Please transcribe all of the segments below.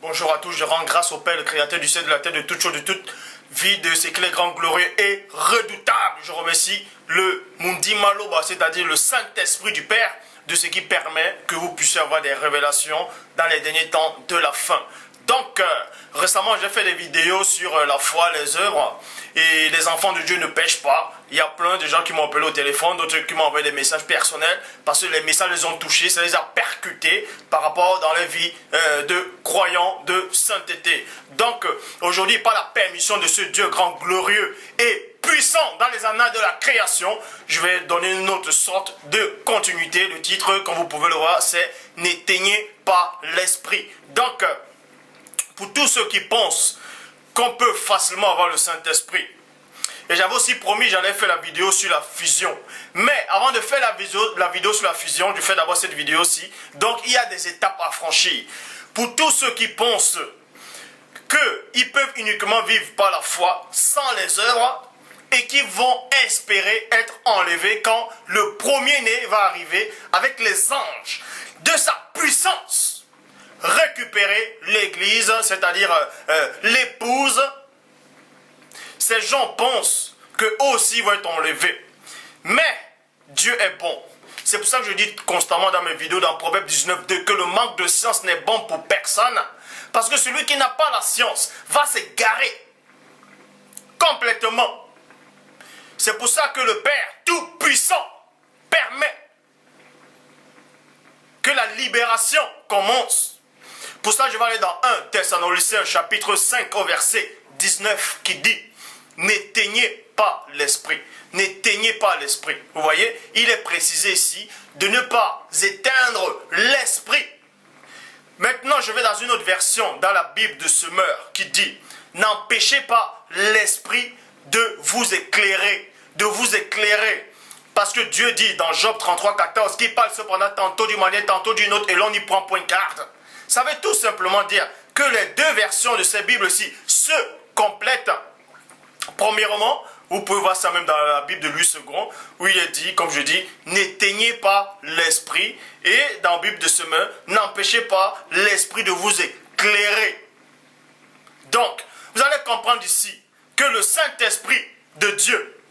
Bonjour à tous, je rends grâce au Père, le Créateur du ciel, de la terre, de toute chose, de toute vie, de ce qu'il est grand, glorieux et redoutable. Je remercie le Mundi Maloba, c'est-à-dire le Saint-Esprit du Père, de ce qui permet que vous puissiez avoir des révélations dans les derniers temps de la fin. Donc, récemment, j'ai fait des vidéos sur la foi, les œuvres, et les enfants de Dieu ne pêchent pas. Il y a plein de gens qui m'ont appelé au téléphone, d'autres qui m'ont envoyé des messages personnels, parce que les messages les ont touchés, ça les a percutés par rapport dans la vie de croyants de sainteté. Donc, aujourd'hui, par la permission de ce Dieu grand, glorieux et puissant dans les annales de la création, je vais donner une autre sorte de continuité. Le titre, comme vous pouvez le voir, c'est « N'éteignez pas l'esprit ». Donc, pour tous ceux qui pensent qu'on peut facilement avoir le Saint-Esprit. Et j'avais aussi promis, j'allais faire la vidéo sur la fusion. Mais avant de faire la vidéo sur la fusion, je fais d'abord cette vidéo-ci. Donc, il y a des étapes à franchir. Pour tous ceux qui pensent qu'ils peuvent uniquement vivre par la foi, sans les œuvres, et qui vont espérer être enlevés quand le premier-né va arriver avec les anges de sa puissance. Récupérer l'église, c'est-à-dire l'épouse. Ces gens pensent qu'eux aussi vont être enlevés. Mais Dieu est bon. C'est pour ça que je dis constamment dans mes vidéos, dans Proverbe 19:2, que le manque de science n'est bon pour personne. Parce que celui qui n'a pas la science va s'égarer complètement. C'est pour ça que le Père Tout-Puissant permet que la libération commence. Pour ça, je vais aller dans 1 Thessaloniciens chapitre 5 au verset 19 qui dit « N'éteignez pas l'esprit. » N'éteignez pas l'esprit. Vous voyez, il est précisé ici de ne pas éteindre l'esprit. Maintenant, je vais dans une autre version, dans la Bible de Semeur, qui dit « N'empêchez pas l'esprit de vous éclairer. » De vous éclairer. Parce que Dieu dit dans Job 33, 14, qui parle cependant tantôt d'une manière, tantôt d'une autre, et l'on n'y prend point garde. Ça veut tout simplement dire que les deux versions de ces Bibles-ci se complètent. Premièrement, vous pouvez voir ça même dans la Bible de Louis II, où il est dit, comme je dis, n'éteignez pas l'esprit. Et dans la Bible de Semeur, n'empêchez pas l'esprit de vous éclairer. Donc, vous allez comprendre ici que le Saint-Esprit de Dieu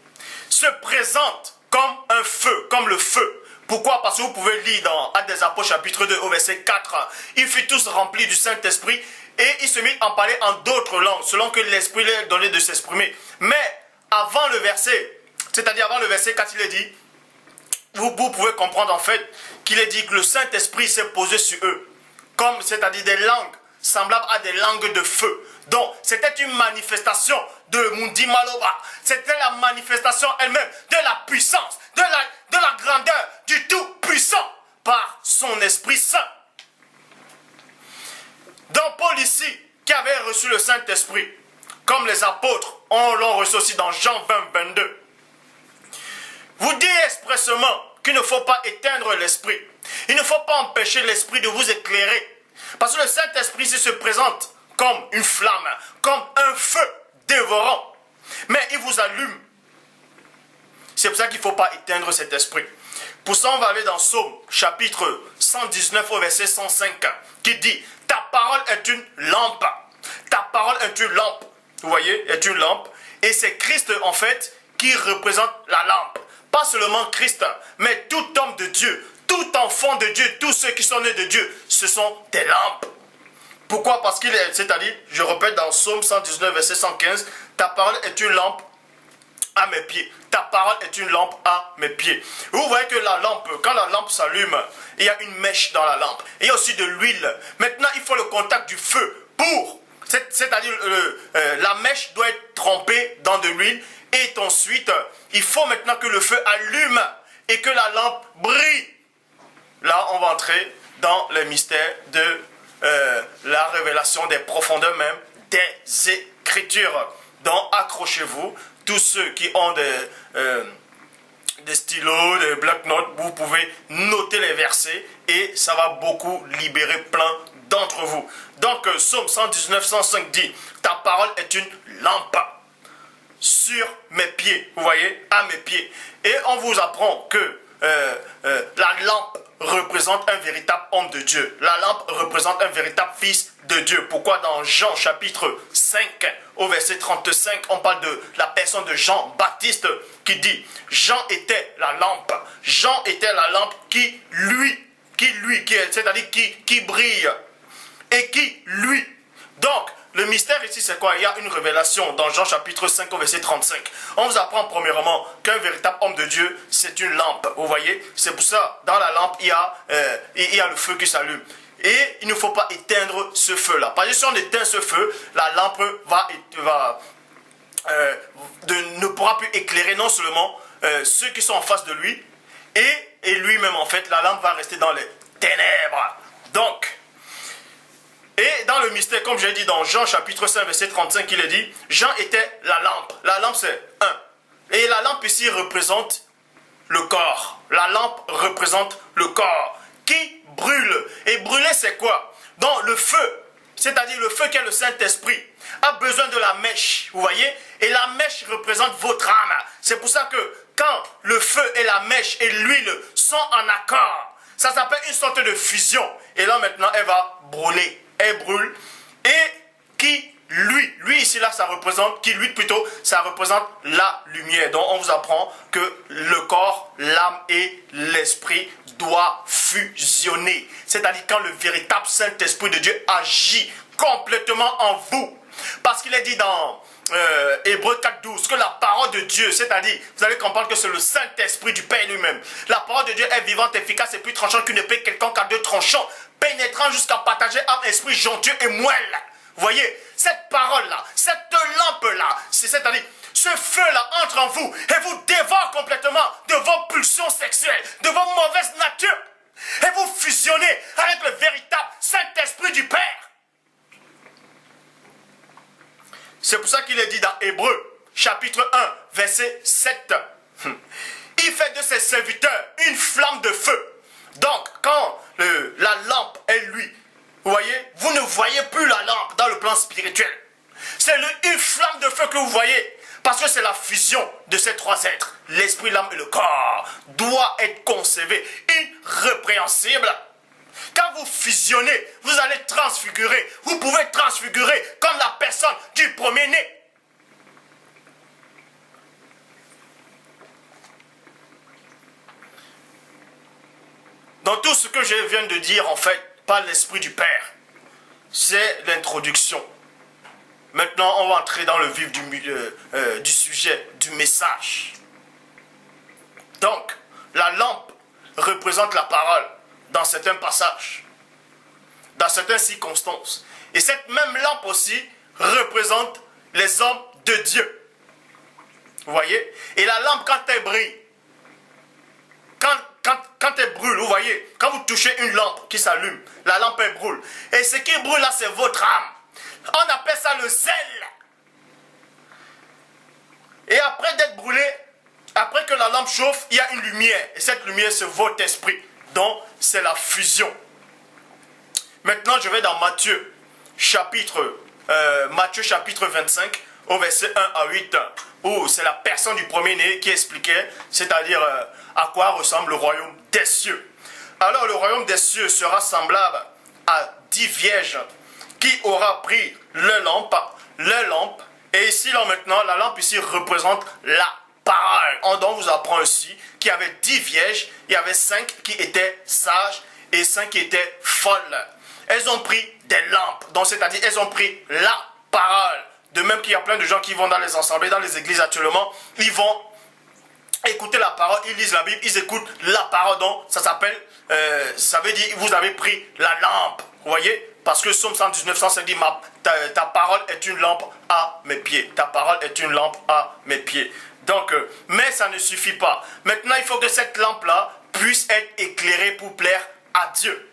se présente comme un feu, comme le feu. Pourquoi? Parce que vous pouvez lire dans Actes des Apôtres chapitre 2 au verset 4. Ils furent tous remplis du Saint-Esprit et ils se mirent à parler en d'autres langues, selon que l'Esprit leur donnait de s'exprimer. Mais avant le verset, c'est-à-dire avant le verset 4, il est dit, vous pouvez comprendre en fait qu'il est dit que le Saint-Esprit s'est posé sur eux, comme c'est-à-dire des langues semblables à des langues de feu. Donc, c'était une manifestation de Mundi Maloba. C'était la manifestation elle-même de la puissance, de la grandeur du Tout-Puissant par son Esprit Saint. Donc, Paul ici, qui avait reçu le Saint-Esprit, comme les apôtres l'ont reçu aussi dans Jean 20, 22, vous dit expressément qu'il ne faut pas éteindre l'Esprit. Il ne faut pas empêcher l'Esprit de vous éclairer. Parce que le Saint-Esprit se présente comme une flamme, comme un feu dévorant. Mais il vous allume. C'est pour ça qu'il ne faut pas éteindre cet esprit. Pour ça, on va aller dans Psaume, chapitre 119 au verset 105, qui dit « Ta parole est une lampe. Ta parole est une lampe. » Vous voyez, est une lampe. Et c'est Christ, en fait, qui représente la lampe. Pas seulement Christ, mais tout homme de Dieu, tout enfant de Dieu, tous ceux qui sont nés de Dieu, ce sont des lampes. Pourquoi? Parce qu'il est, c'est-à-dire, je répète dans Psaume 119, verset 115, « Ta parole est une lampe à mes pieds. Ta parole est une lampe à mes pieds. » Vous voyez que la lampe, quand la lampe s'allume, il y a une mèche dans la lampe. Il y a aussi de l'huile. Maintenant, il faut le contact du feu pour, c'est-à-dire, la mèche doit être trempée dans de l'huile. Et ensuite, il faut maintenant que le feu allume et que la lampe brille. Là, on va entrer dans les mystères de la révélation des profondeurs même des Écritures. Donc, accrochez-vous. Tous ceux qui ont des stylos, des bloc-notes, vous pouvez noter les versets et ça va beaucoup libérer plein d'entre vous. Donc, Psaume 119, 105 dit, « Ta parole est une lampe sur mes pieds. » Vous voyez, à mes pieds. Et on vous apprend que la lampe représente un véritable homme de Dieu. La lampe représente un véritable fils de Dieu. Pourquoi dans Jean chapitre 5 au verset 35, on parle de la personne de Jean-Baptiste qui dit Jean était la lampe. Jean était la lampe c'est-à-dire qui brille et qui lui. Donc, le mystère ici, c'est quoi? Il y a une révélation dans Jean chapitre 5 au verset 35. On vous apprend premièrement qu'un véritable homme de Dieu, c'est une lampe. Vous voyez? C'est pour ça, dans la lampe, il y a le feu qui s'allume. Et il ne faut pas éteindre ce feu-là. Parce que si on éteint ce feu, la lampe ne pourra plus éclairer non seulement ceux qui sont en face de lui, et lui-même, en fait, la lampe va rester dans les ténèbres. Donc, et dans le mystère, comme j'ai dit dans Jean chapitre 5, verset 35, il est dit, Jean était la lampe. La lampe, c'est un. Et la lampe ici représente le corps. La lampe représente le corps qui brûle. Et brûler, c'est quoi? Donc, le feu, c'est-à-dire le feu qui est le Saint-Esprit, a besoin de la mèche, vous voyez? Et la mèche représente votre âme. C'est pour ça que quand le feu et la mèche et l'huile sont en accord, ça s'appelle une sorte de fusion. Et là, maintenant, elle va brûler. Elle brûle. Et lui ici, là, ça représente, ça représente la lumière. Donc, on vous apprend que le corps, l'âme et l'esprit doivent fusionner. C'est-à-dire quand le véritable Saint-Esprit de Dieu agit complètement en vous. Parce qu'il est dit dans Hébreux 4.12 que la parole de Dieu, c'est-à-dire, vous allez comprendre que c'est le Saint-Esprit du Père lui-même. La parole de Dieu est vivante, efficace et plus tranchante qu'une épée quelconque à deux tranchants, pénétrant jusqu'à partager âme, esprit, joncture et moelle. Vous voyez, cette parole-là, cette lampe-là, c'est-à-dire, ce feu-là entre en vous et vous dévore complètement de vos pulsions sexuelles, de vos mauvaises natures. Et vous fusionnez avec le véritable Saint-Esprit du Père. C'est pour ça qu'il est dit dans Hébreux, chapitre 1, verset 7. Il fait de ses serviteurs une flamme de feu. Donc, quand la lampe est lui, vous voyez, vous ne voyez plus la lampe dans le plan spirituel. C'est une flamme de feu que vous voyez. Parce que c'est la fusion de ces trois êtres. L'esprit, l'âme et le corps doit être conservé irrépréhensible. Quand vous fusionnez, vous allez transfigurer. Vous pouvez transfigurer comme la personne du premier-né. Dans tout ce que je viens de dire, en fait, par l'Esprit du Père, c'est l'introduction. Maintenant, on va entrer dans le vif du sujet, du message. Donc, la lampe représente la parole dans certains passages, dans certaines circonstances. Et cette même lampe aussi représente les hommes de Dieu. Vous voyez? Et la lampe, quand elle brille, quand elle brûle, vous voyez, quand vous touchez une lampe qui s'allume, la lampe elle brûle. Et ce qui brûle là, c'est votre âme. On appelle ça le zèle. Et après d'être brûlé, après que la lampe chauffe, il y a une lumière. Et cette lumière, c'est votre esprit. Donc, c'est la fusion. Maintenant, je vais dans Matthieu chapitre 25, au verset 1 à 8, où c'est la personne du premier-né qui expliquait, c'est-à-dire à quoi ressemble le royaume des cieux. Alors, le royaume des cieux sera semblable à 10 vierges qui aura pris leur lampe, et ici, là, maintenant, la lampe ici représente la parole. On vous apprend aussi qu'il y avait 10 vierges, il y avait 5 qui étaient sages et 5 qui étaient folles. Elles ont pris des lampes, donc c'est-à-dire elles ont pris la parole. De même qu'il y a plein de gens qui vont dans les assemblées, dans les églises actuellement, ils vont écouter la parole, ils lisent la Bible, ils écoutent la parole, donc ça s'appelle, ça veut dire vous avez pris la lampe, vous voyez? Parce que Somme 119, 105 dit, ta parole est une lampe à mes pieds. Ta parole est une lampe à mes pieds. Donc, mais ça ne suffit pas. Maintenant, il faut que cette lampe-là puisse être éclairée pour plaire à Dieu.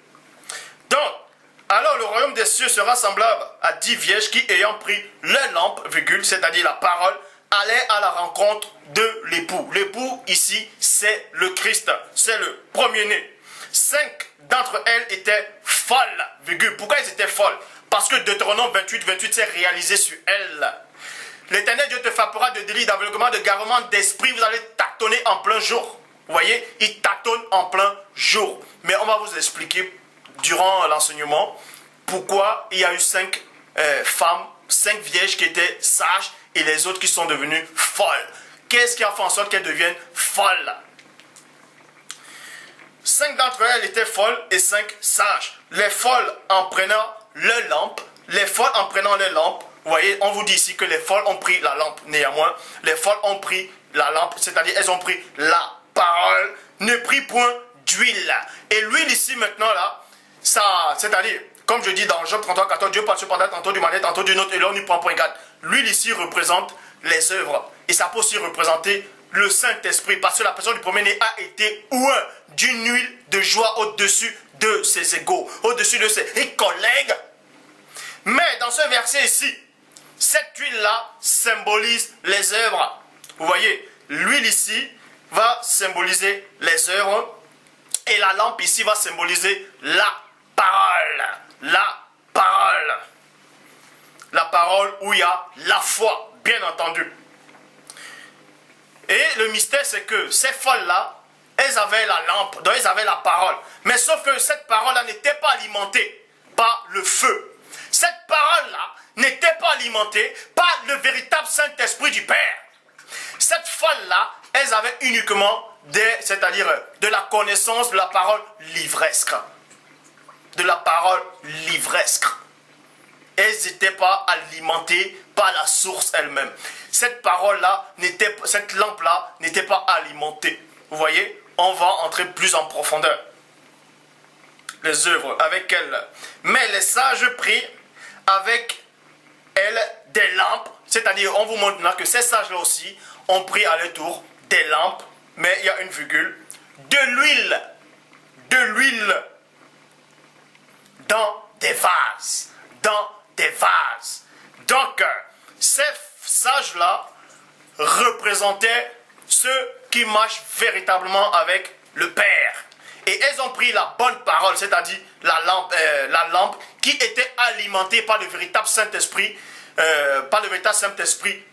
Donc, alors le royaume des cieux sera semblable à 10 vierges qui, ayant pris leur lampe, c'est-à-dire la parole, allaient à la rencontre de l'époux. L'époux, ici, c'est le Christ. C'est le premier-né. 5 d'entre elles étaient folles, Pourquoi elles étaient folles? Parce que Deutéronome 28 s'est réalisé sur elles. L'Éternel Dieu te frappera de délit, d'aveuglement, de garement d'esprit. Vous allez tâtonner en plein jour. Vous voyez, il tâtonne en plein jour. Mais on va vous expliquer durant l'enseignement pourquoi il y a eu 5 femmes, 5 vierges qui étaient sages et les autres qui sont devenues folles. Qu'est-ce qui a fait en sorte qu'elles deviennent folles? 5 d'entre elles étaient folles et 5 sages. Les folles en prenant leur lampe, vous voyez, on vous dit ici que les folles ont pris la lampe. Néanmoins, les folles ont pris la lampe, c'est-à-dire elles ont pris la parole, ne prit point d'huile. Et l'huile ici maintenant là, ça, c'est-à-dire, comme je dis dans Job 33, 14, Dieu parle cependant tantôt du manière, tantôt d'une autre, et là on n'y prend point garde. L'huile ici représente les œuvres. Et ça peut aussi représenter le Saint-Esprit, parce que la personne du premier-né a été oint d'une huile de joie au-dessus de ses égaux, au-dessus de ses collègues. Mais dans ce verset ici, cette huile-là symbolise les œuvres. Vous voyez, l'huile ici va symboliser les œuvres et la lampe ici va symboliser la parole. La parole. La parole où il y a la foi, bien entendu. Et le mystère, c'est que ces folles-là, elles avaient la lampe, donc elles avaient la parole. Mais sauf que cette parole-là n'était pas alimentée par le feu. Cette parole-là n'était pas alimentée par le véritable Saint-Esprit du Père. Cette folle-là, elles avaient uniquement c'est-à-dire de la connaissance de la parole livresque. De la parole livresque. Elles n'étaient pas alimentées par la source elle-même. Cette parole-là, cette lampe-là n'était pas alimentée. Vous voyez, on va entrer plus en profondeur. Les œuvres avec elles. Mais les sages prirent avec elles des lampes. C'est-à-dire, on vous montre maintenant que ces sages-là aussi ont pris à leur tour des lampes. Mais il y a une virgule. De l'huile. De l'huile. Dans des vases. Dans des vases. Donc, ces sages-là représentaient ceux qui marchent véritablement avec le Père. Et elles ont pris la bonne parole, c'est-à-dire la lampe qui était alimentée par le véritable Saint-Esprit,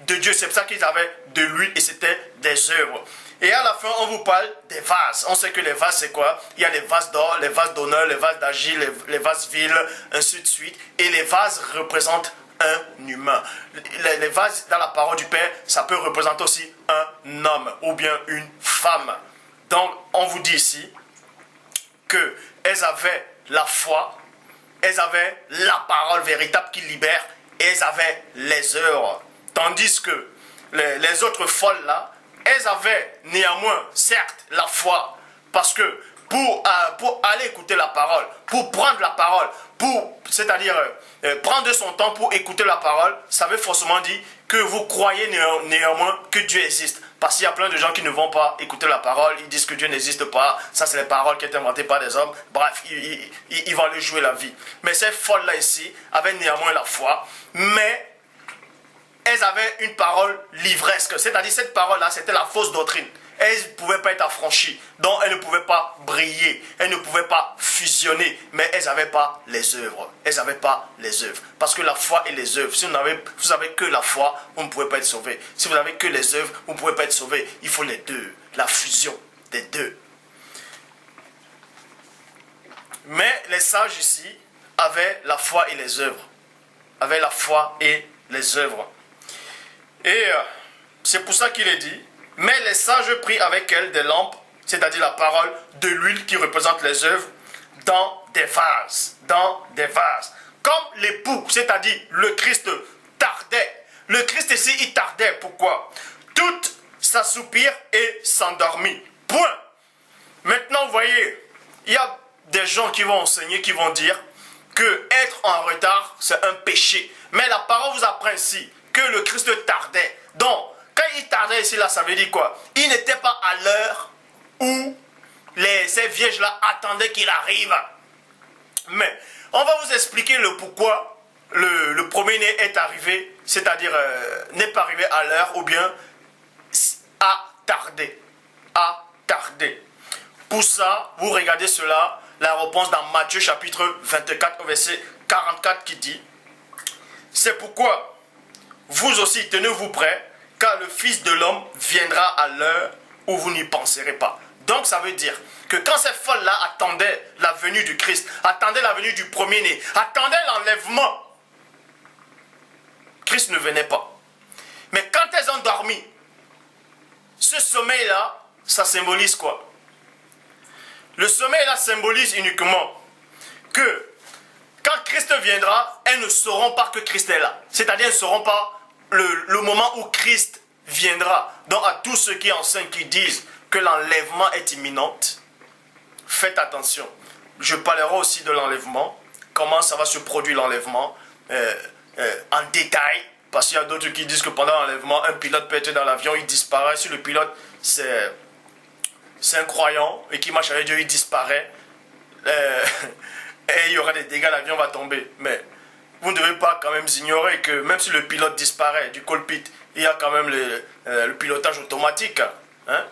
de Dieu. C'est pour ça qu'ils avaient de l'huile et c'était des œuvres. Et à la fin, on vous parle des vases. On sait que les vases, c'est quoi? Il y a les vases d'or, les vases d'honneur, les vases d'argile, les vases vils, ainsi de suite. Et les vases représentent un humain. Les vases dans la parole du Père, ça peut représenter aussi un homme ou bien une femme. Donc, on vous dit ici qu'elles avaient la foi, elles avaient la parole véritable qui libère, et elles avaient les œuvres. Tandis que les autres folles là, elles avaient néanmoins, certes, la foi, parce que pour aller écouter la parole, pour prendre la parole, c'est-à-dire prendre son temps pour écouter la parole, ça veut forcément dire que vous croyez néanmoins que Dieu existe. Parce qu'il y a plein de gens qui ne vont pas écouter la parole, ils disent que Dieu n'existe pas, ça c'est les paroles qui ont été inventées par des hommes, bref, ils vont aller jouer la vie. Mais ces folles-là ici avaient néanmoins la foi, mais elles avaient une parole livresque, c'est-à-dire cette parole-là, c'était la fausse doctrine. Elles ne pouvaient pas être affranchies, donc elles ne pouvaient pas briller, elles ne pouvaient pas fusionner, mais elles n'avaient pas les œuvres. Elles n'avaient pas les œuvres. Parce que la foi et les œuvres, si vous n'avez que la foi, vous ne pouvez pas être sauvé. Si vous n'avez que les œuvres, vous ne pouvez pas être sauvé. Il faut les deux, la fusion des deux. Mais les sages ici avaient la foi et les œuvres. Avaient la foi et les œuvres. Et c'est pour ça qu'il est dit, mais les sages prirent avec elles des lampes, c'est-à-dire la parole, de l'huile qui représente les œuvres, dans des vases. Dans des vases. Comme l'époux, c'est-à-dire le Christ, tardait. Le Christ ici, il tardait. Pourquoi? Toutes s'assoupirent et s'endormit. Point. Maintenant, vous voyez, il y a des gens qui vont enseigner, qui vont dire que être en retard, c'est un péché. Mais la parole vous apprend ici que le Christ tardait. Donc, quand il tardait ici, là, ça veut dire quoi? Il n'était pas à l'heure où ces vierges-là attendaient qu'il arrive. Mais, on va vous expliquer le pourquoi le premier-né est arrivé, c'est-à-dire n'est pas arrivé à l'heure, ou bien a tardé. A tardé. Pour ça, vous regardez cela, la réponse dans Matthieu chapitre 24 au verset 44 qui dit: c'est pourquoi vous aussi tenez-vous prêts, car le Fils de l'homme viendra à l'heure où vous n'y penserez pas. Donc ça veut dire, que quand ces folles-là attendaient la venue du Christ, attendaient la venue du premier-né, attendaient l'enlèvement, Christ ne venait pas. Mais quand elles ont dormi, ce sommeil-là, ça symbolise quoi? Le sommeil-là symbolise uniquement que quand Christ viendra, elles ne sauront pas que Christ est là. C'est-à-dire, elles ne sauront pas le moment où Christ viendra. Donc, à tous ceux qui enseignent, qui disent que l'enlèvement est imminent, faites attention. Je parlerai aussi de l'enlèvement, comment ça va se produire l'enlèvement en détail, parce qu'il y a d'autres qui disent que pendant l'enlèvement, un pilote peut être dans l'avion, il disparaît. Si le pilote, c'est un croyant et qui marche avec Dieu, il disparaît. Et il y aura des dégâts, l'avion va tomber. Mais vous ne devez pas quand même ignorer que même si le pilote disparaît du cockpit, il y a quand même le pilotage automatique. Hein?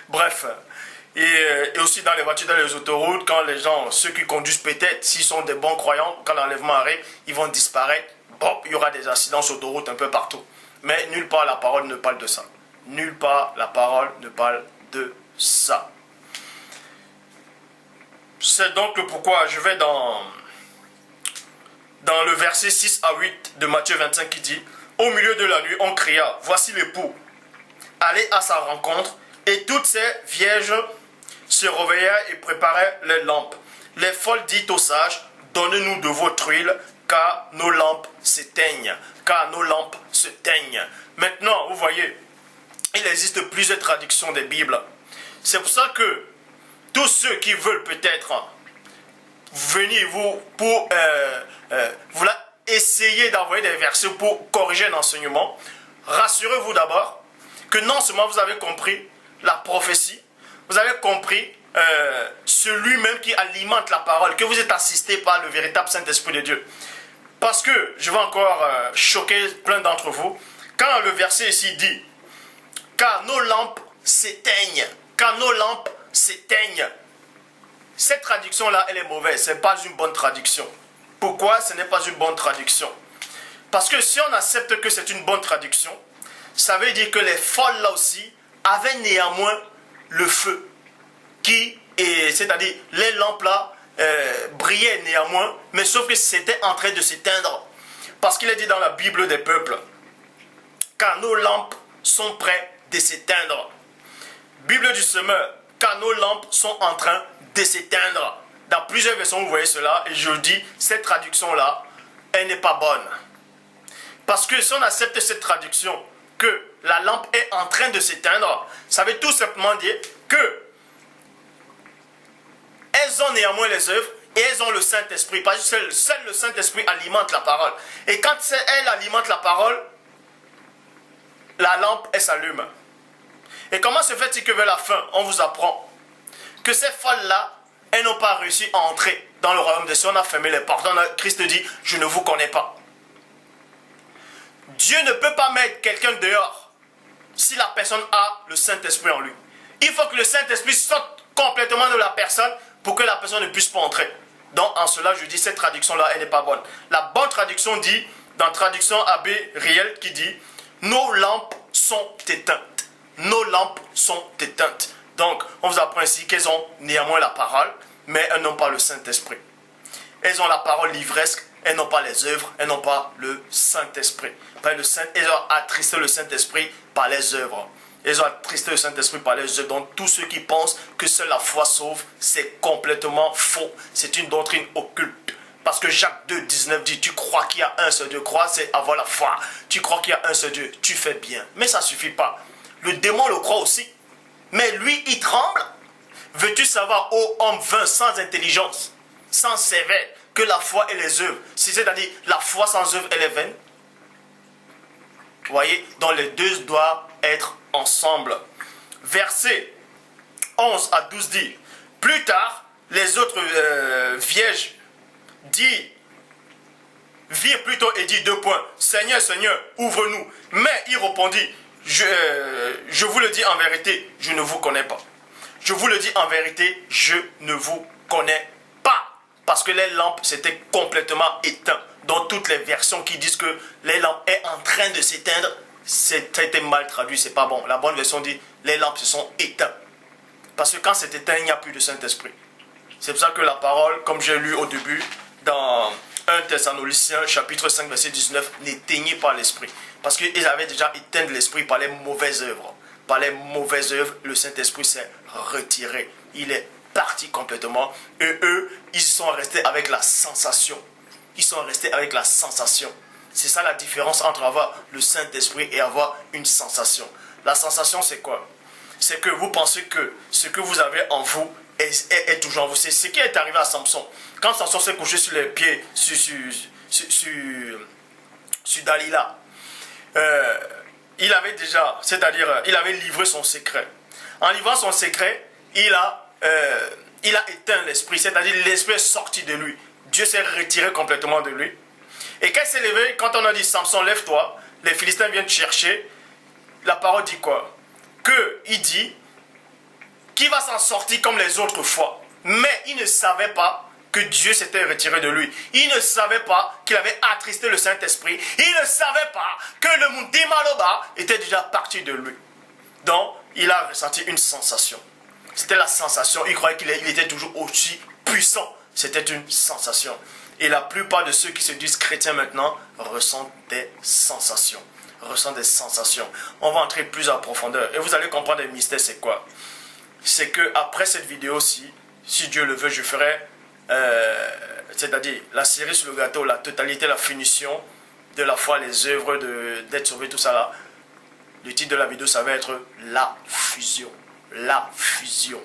Bref. Et aussi dans les voitures, dans les autoroutes, quand les gens, ceux qui conduisent peut-être, s'ils sont des bons croyants, quand l'enlèvement arrive, ils vont disparaître. Bon, il y aura des accidents sur autoroute un peu partout. Mais nulle part la parole ne parle de ça. Nulle part la parole ne parle de ça. C'est donc le pourquoi je vais dans le verset 6 à 8 de Matthieu 25 qui dit « Au milieu de la nuit, on cria, voici l'époux, allez à sa rencontre, et toutes ces vierges se réveillèrent et préparèrent les lampes. Les folles dirent aux sages, donnez-nous de votre huile, car nos lampes s'éteignent. Car nos lampes se teignent. » Maintenant, vous voyez, il existe plusieurs traductions des Bibles. C'est pour ça que tous ceux qui veulent peut-être venir pour essayer d'envoyer des versets pour corriger l'enseignement, rassurez-vous d'abord que non seulement vous avez compris la prophétie, vous avez compris celui-même qui alimente la parole, que vous êtes assisté par le véritable Saint-Esprit de Dieu. Parce que, je vais encore choquer plein d'entre vous, quand le verset ici dit « Car nos lampes s'éteignent », car nos lampes s'éteignent. Cette traduction-là, elle est mauvaise, ce n'est pas une bonne traduction. Pourquoi ce n'est pas une bonne traduction? Parce que si on accepte que c'est une bonne traduction, ça veut dire que les folles là aussi avaient néanmoins le feu. C'est-à-dire les lampes là brillaient néanmoins, mais sauf que c'était en train de s'éteindre. Parce qu'il est dit dans la Bible des peuples, car nos lampes sont prêtes de s'éteindre. Bible du semeur, car nos lampes sont en train de s'éteindre. Dans plusieurs versions, vous voyez cela, et je dis, cette traduction-là, elle n'est pas bonne. Parce que si on accepte cette traduction, que la lampe est en train de s'éteindre, ça veut tout simplement dire que elles ont néanmoins les œuvres et elles ont le Saint-Esprit. Parce que seul le Saint-Esprit alimente la parole. Et quand elle alimente la parole, la lampe, elle s'allume. Et comment se fait-il que vers la fin, on vous apprend que ces folles-là, elles n'ont pas réussi à entrer dans le royaume des cieux. On a fermé les portes. Christ dit, je ne vous connais pas. Dieu ne peut pas mettre quelqu'un dehors si la personne a le Saint-Esprit en lui. Il faut que le Saint-Esprit sorte complètement de la personne pour que la personne ne puisse pas entrer. Donc en cela, je dis, cette traduction-là, elle n'est pas bonne. La bonne traduction dit, dans la traduction Abbé Riel, qui dit, nos lampes sont éteintes. Nos lampes sont éteintes. Donc, on vous apprend ici qu'elles ont néanmoins la parole, mais elles n'ont pas le Saint-Esprit. Elles ont la parole livresque, elles n'ont pas les œuvres, elles n'ont pas le Saint-Esprit. Elles ont attristé le Saint-Esprit par les œuvres. Elles ont attristé le Saint-Esprit par les œuvres. Donc, tous ceux qui pensent que seule la foi sauve, c'est complètement faux. C'est une doctrine occulte. Parce que Jacques 2, 19 dit, tu crois qu'il y a un seul Dieu. Croire, c'est avoir la foi. Tu crois qu'il y a un seul Dieu, tu fais bien. Mais ça ne suffit pas. Le démon le croit aussi. Mais lui, il tremble. Veux-tu savoir, ô homme vain, sans intelligence, sans sévère, que la foi et les œuvres, c'est-à-dire la foi sans œuvre, elle est vaine? Vous voyez, donc les deux doivent être ensemble. Verset 11 à 12 dit, plus tard, les autres vierges virent plutôt et dit deux points, Seigneur, Seigneur, ouvre-nous. Mais il répondit, je vous le dis en vérité, je ne vous connais pas. Je vous le dis en vérité, je ne vous connais pas. Parce que les lampes s'étaient complètement éteintes. Dans toutes les versions qui disent que les lampes sont en train de s'éteindre, c'était mal traduit, c'est pas bon. La bonne version dit, les lampes se sont éteintes. Parce que quand c'est éteint, il n'y a plus de Saint-Esprit. C'est pour ça que la parole, comme j'ai lu au début, dans 1 Thessaloniciens, chapitre 5, verset 19, n'éteignez pas l'Esprit. Parce qu'ils avaient déjà éteint l'Esprit par les mauvaises œuvres. Par les mauvaises œuvres, le Saint-Esprit s'est retiré. Il est parti complètement. Et eux, ils sont restés avec la sensation. Ils sont restés avec la sensation. C'est ça la différence entre avoir le Saint-Esprit et avoir une sensation. La sensation, c'est quoi? C'est que vous pensez que ce que vous avez en vous est toujours en vous. C'est ce qui est arrivé à Samson. Quand Samson s'est couché sur les pieds, sur Dalila, il avait déjà, c'est-à-dire, il avait livré son secret. En livrant son secret, il a éteint l'esprit, c'est-à-dire l'esprit est sorti de lui. Dieu s'est retiré complètement de lui. Et quand il s'est levé, quand on a dit Samson, lève-toi, les Philistins viennent te chercher, la parole dit quoi? Il dit qu'il va s'en sortir comme les autres fois. Mais il ne savait pas que Dieu s'était retiré de lui. Il ne savait pas qu'il avait attristé le Saint-Esprit. Il ne savait pas que le Mundimaloba était déjà parti de lui. Donc, il a ressenti une sensation. C'était la sensation. Il croyait qu'il était toujours aussi puissant. C'était une sensation. Et la plupart de ceux qui se disent chrétiens maintenant ressentent des sensations. Ressentent des sensations. On va entrer plus en profondeur. Et vous allez comprendre le mystère, c'est quoi? C'est que après cette vidéo-ci, si Dieu le veut, je ferai, c'est-à-dire la série sur le gâteau, la totalité, la finition de la foi, les œuvres d'être sauvé, tout ça là. Le titre de la vidéo, ça va être la fusion. La fusion.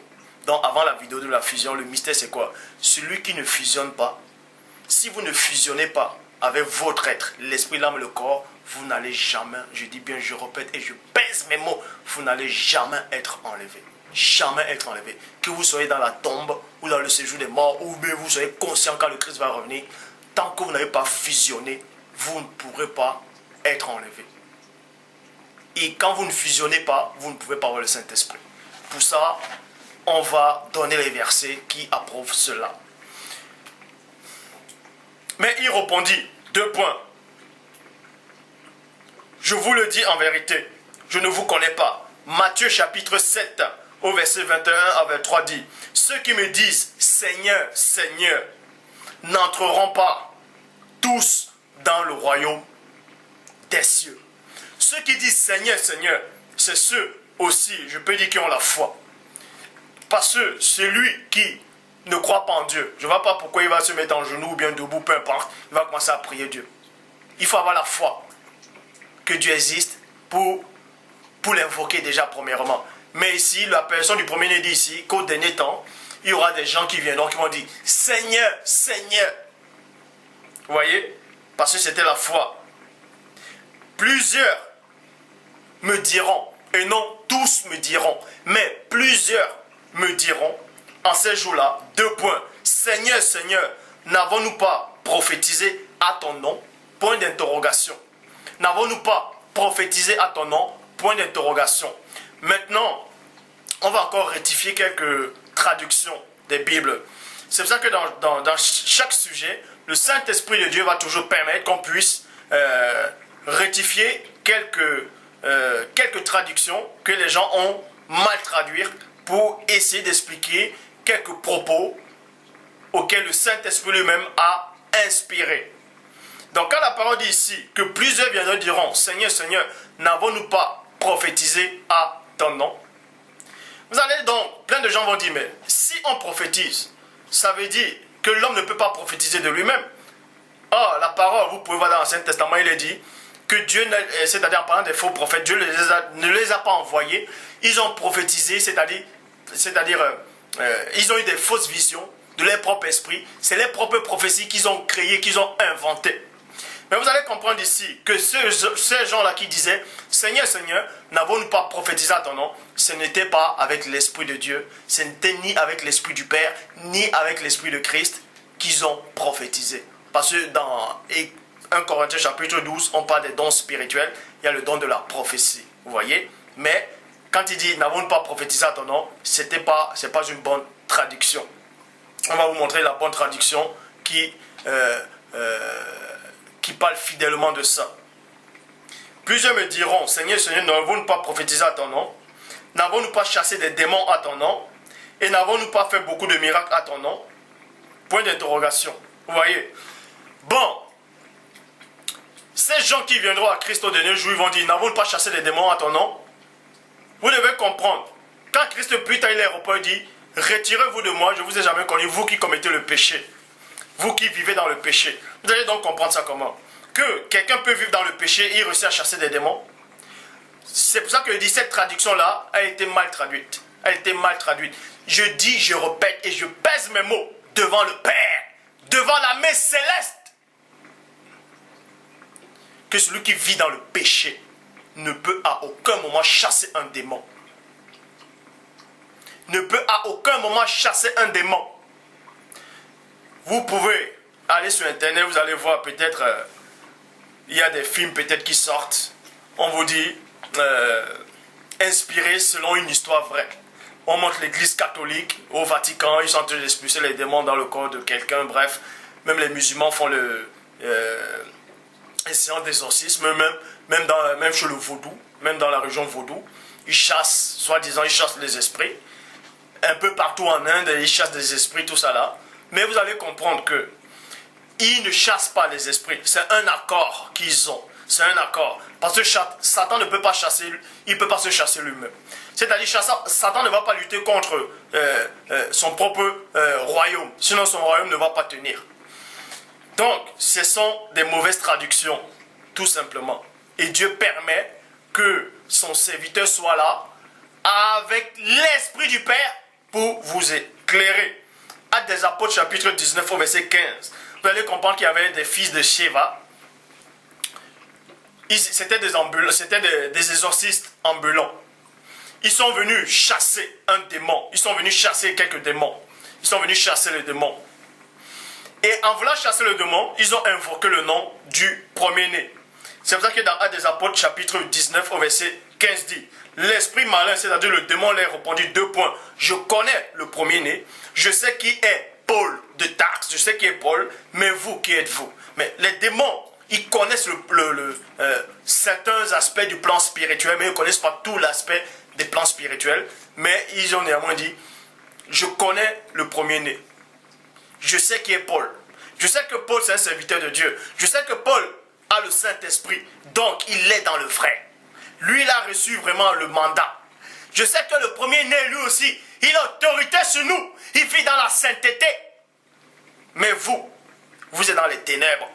Donc avant la vidéo de la fusion, le mystère c'est quoi? Celui qui ne fusionne pas, si vous ne fusionnez pas avec votre être, l'esprit, l'âme, le corps, vous n'allez jamais, je dis bien, je répète et je pèse mes mots, vous n'allez jamais être enlevé. Jamais être enlevé. Que vous soyez dans la tombe ou dans le séjour des morts, ou bien vous soyez conscient quand le Christ va revenir, tant que vous n'avez pas fusionné, vous ne pourrez pas être enlevé. Et quand vous ne fusionnez pas, vous ne pouvez pas avoir le Saint-Esprit. Pour ça, on va donner les versets qui approuvent cela. Mais il répondit, 2 points. Je vous le dis en vérité, je ne vous connais pas. Matthieu chapitre 7, au verset 21 à 23 dit, ceux qui me disent, Seigneur, Seigneur, n'entreront pas tous dans le royaume des cieux. Ceux qui disent Seigneur, Seigneur, c'est ceux aussi, je peux dire, qui ont la foi. Parce que celui qui ne croit pas en Dieu, je ne vois pas pourquoi il va se mettre en genoux ou bien debout, peu importe, il va commencer à prier Dieu. Il faut avoir la foi que Dieu existe pour l'invoquer déjà premièrement. Mais ici, la personne du premier dit ici qu'au dernier temps, il y aura des gens qui viendront, qui vont dire Seigneur, Seigneur. Vous voyez? Parce que c'était la foi. Plusieurs me diront, et non tous me diront, mais plusieurs me diront, en ces jours-là, 2 points. Seigneur, Seigneur, n'avons-nous pas prophétisé à ton nom? Point d'interrogation. N'avons-nous pas prophétisé à ton nom? Point d'interrogation. Maintenant, on va encore rectifier quelques traductions des Bibles. C'est pour ça que dans chaque sujet, le Saint-Esprit de Dieu va toujours permettre qu'on puisse rectifier quelques traductions que les gens ont mal traduites pour essayer d'expliquer quelques propos auxquels le Saint-Esprit lui-même a inspiré. Donc quand la parole dit ici que plusieurs viendront diront Seigneur, Seigneur, n'avons-nous pas prophétisé à ton nom? Vous allez donc, plein de gens vont dire, mais si on prophétise, ça veut dire que l'homme ne peut pas prophétiser de lui-même. Or, la parole, vous pouvez voir dans l'Ancien Testament, il est dit que Dieu, c'est-à-dire en parlant des faux prophètes, Dieu ne les a pas envoyés. Ils ont prophétisé, c'est-à-dire ils ont eu des fausses visions de leur propre esprit. C'est leurs propres prophéties qu'ils ont créées, qu'ils ont inventées. Mais vous allez comprendre ici que ces gens-là qui disaient « Seigneur, Seigneur, n'avons-nous pas prophétisé à ton nom ?» Ce n'était pas avec l'Esprit de Dieu, ce n'était ni avec l'Esprit du Père, ni avec l'Esprit de Christ qu'ils ont prophétisé. Parce que dans 1 Corinthiens chapitre 12, on parle des dons spirituels, il y a le don de la prophétie. Vous voyez? Mais quand il dit « N'avons-nous pas prophétisé à ton nom ?» ce n'est pas une bonne traduction. On va vous montrer la bonne traduction qui parle fidèlement de ça. Plusieurs me diront, Seigneur, Seigneur, n'avons-nous pas prophétisé à ton nom? N'avons-nous pas chassé des démons à ton nom? Et n'avons-nous pas fait beaucoup de miracles à ton nom? Point d'interrogation. Vous voyez? Bon. Ces gens qui viendront à Christ au dernier jour, ils vont dire, n'avons-nous pas chassé des démons à ton nom? Vous devez comprendre. Quand Christ prit à l'aéroport, il dit, retirez-vous de moi, je ne vous ai jamais connu, vous qui commettez le péché. Vous qui vivez dans le péché. Vous allez donc comprendre ça comment? Que quelqu'un peut vivre dans le péché et il réussit à chasser des démons. C'est pour ça que je dis, cette traduction-là a été mal traduite. Elle a été mal traduite. Je dis, je répète et je pèse mes mots devant le Père, devant la main céleste. Que celui qui vit dans le péché ne peut à aucun moment chasser un démon. Ne peut à aucun moment chasser un démon. Vous pouvez aller sur internet, vous allez voir peut-être, il y a des films peut-être qui sortent. On vous dit, inspiré selon une histoire vraie. On montre l'église catholique au Vatican, ils sont en train d'expulser les démons dans le corps de quelqu'un, bref. Même les musulmans font les séances d'exorcisme, même chez le vaudou, même dans la région vaudou. Ils chassent, soi-disant, ils chassent les esprits. Un peu partout en Inde, ils chassent des esprits, tout ça là. Mais vous allez comprendre que ils ne chassent pas les esprits. C'est un accord qu'ils ont. C'est un accord. Parce que Satan ne peut pas chasser, il ne peut pas se chasser lui-même. C'est-à-dire Satan ne va pas lutter contre son propre royaume. Sinon son royaume ne va pas tenir. Donc, ce sont des mauvaises traductions, tout simplement. Et Dieu permet que son serviteur soit là, avec l'Esprit du Père, pour vous éclairer. Actes des Apôtres, chapitre 19, au verset 15. Vous allez comprendre qu'il y avait des fils de Sheva. C'était des exorcistes ambulants. Ils sont venus chasser un démon. Ils sont venus chasser quelques démons. Ils sont venus chasser le démon. Et en voulant chasser le démon, ils ont invoqué le nom du premier-né. C'est pour ça que dans Actes des Apôtres, chapitre 19, au verset 15 dit, l'esprit malin, c'est-à-dire le démon, leur répondit 2 points. Je connais le premier-né, je sais qui est Paul de Tarse, je sais qui est Paul, mais vous, qui êtes-vous? Mais les démons, ils connaissent certains aspects du plan spirituel, mais ils ne connaissent pas tout l'aspect des plans spirituels. Mais ils ont néanmoins dit, je connais le premier-né. Je sais qui est Paul. Je sais que Paul, c'est un serviteur de Dieu. Je sais que Paul a le Saint-Esprit. Donc, il est dans le vrai. Lui, il a reçu vraiment le mandat. Je sais que le premier-né, lui aussi, il a autorité sur nous. Il vit dans la sainteté. Mais vous, vous êtes dans les ténèbres.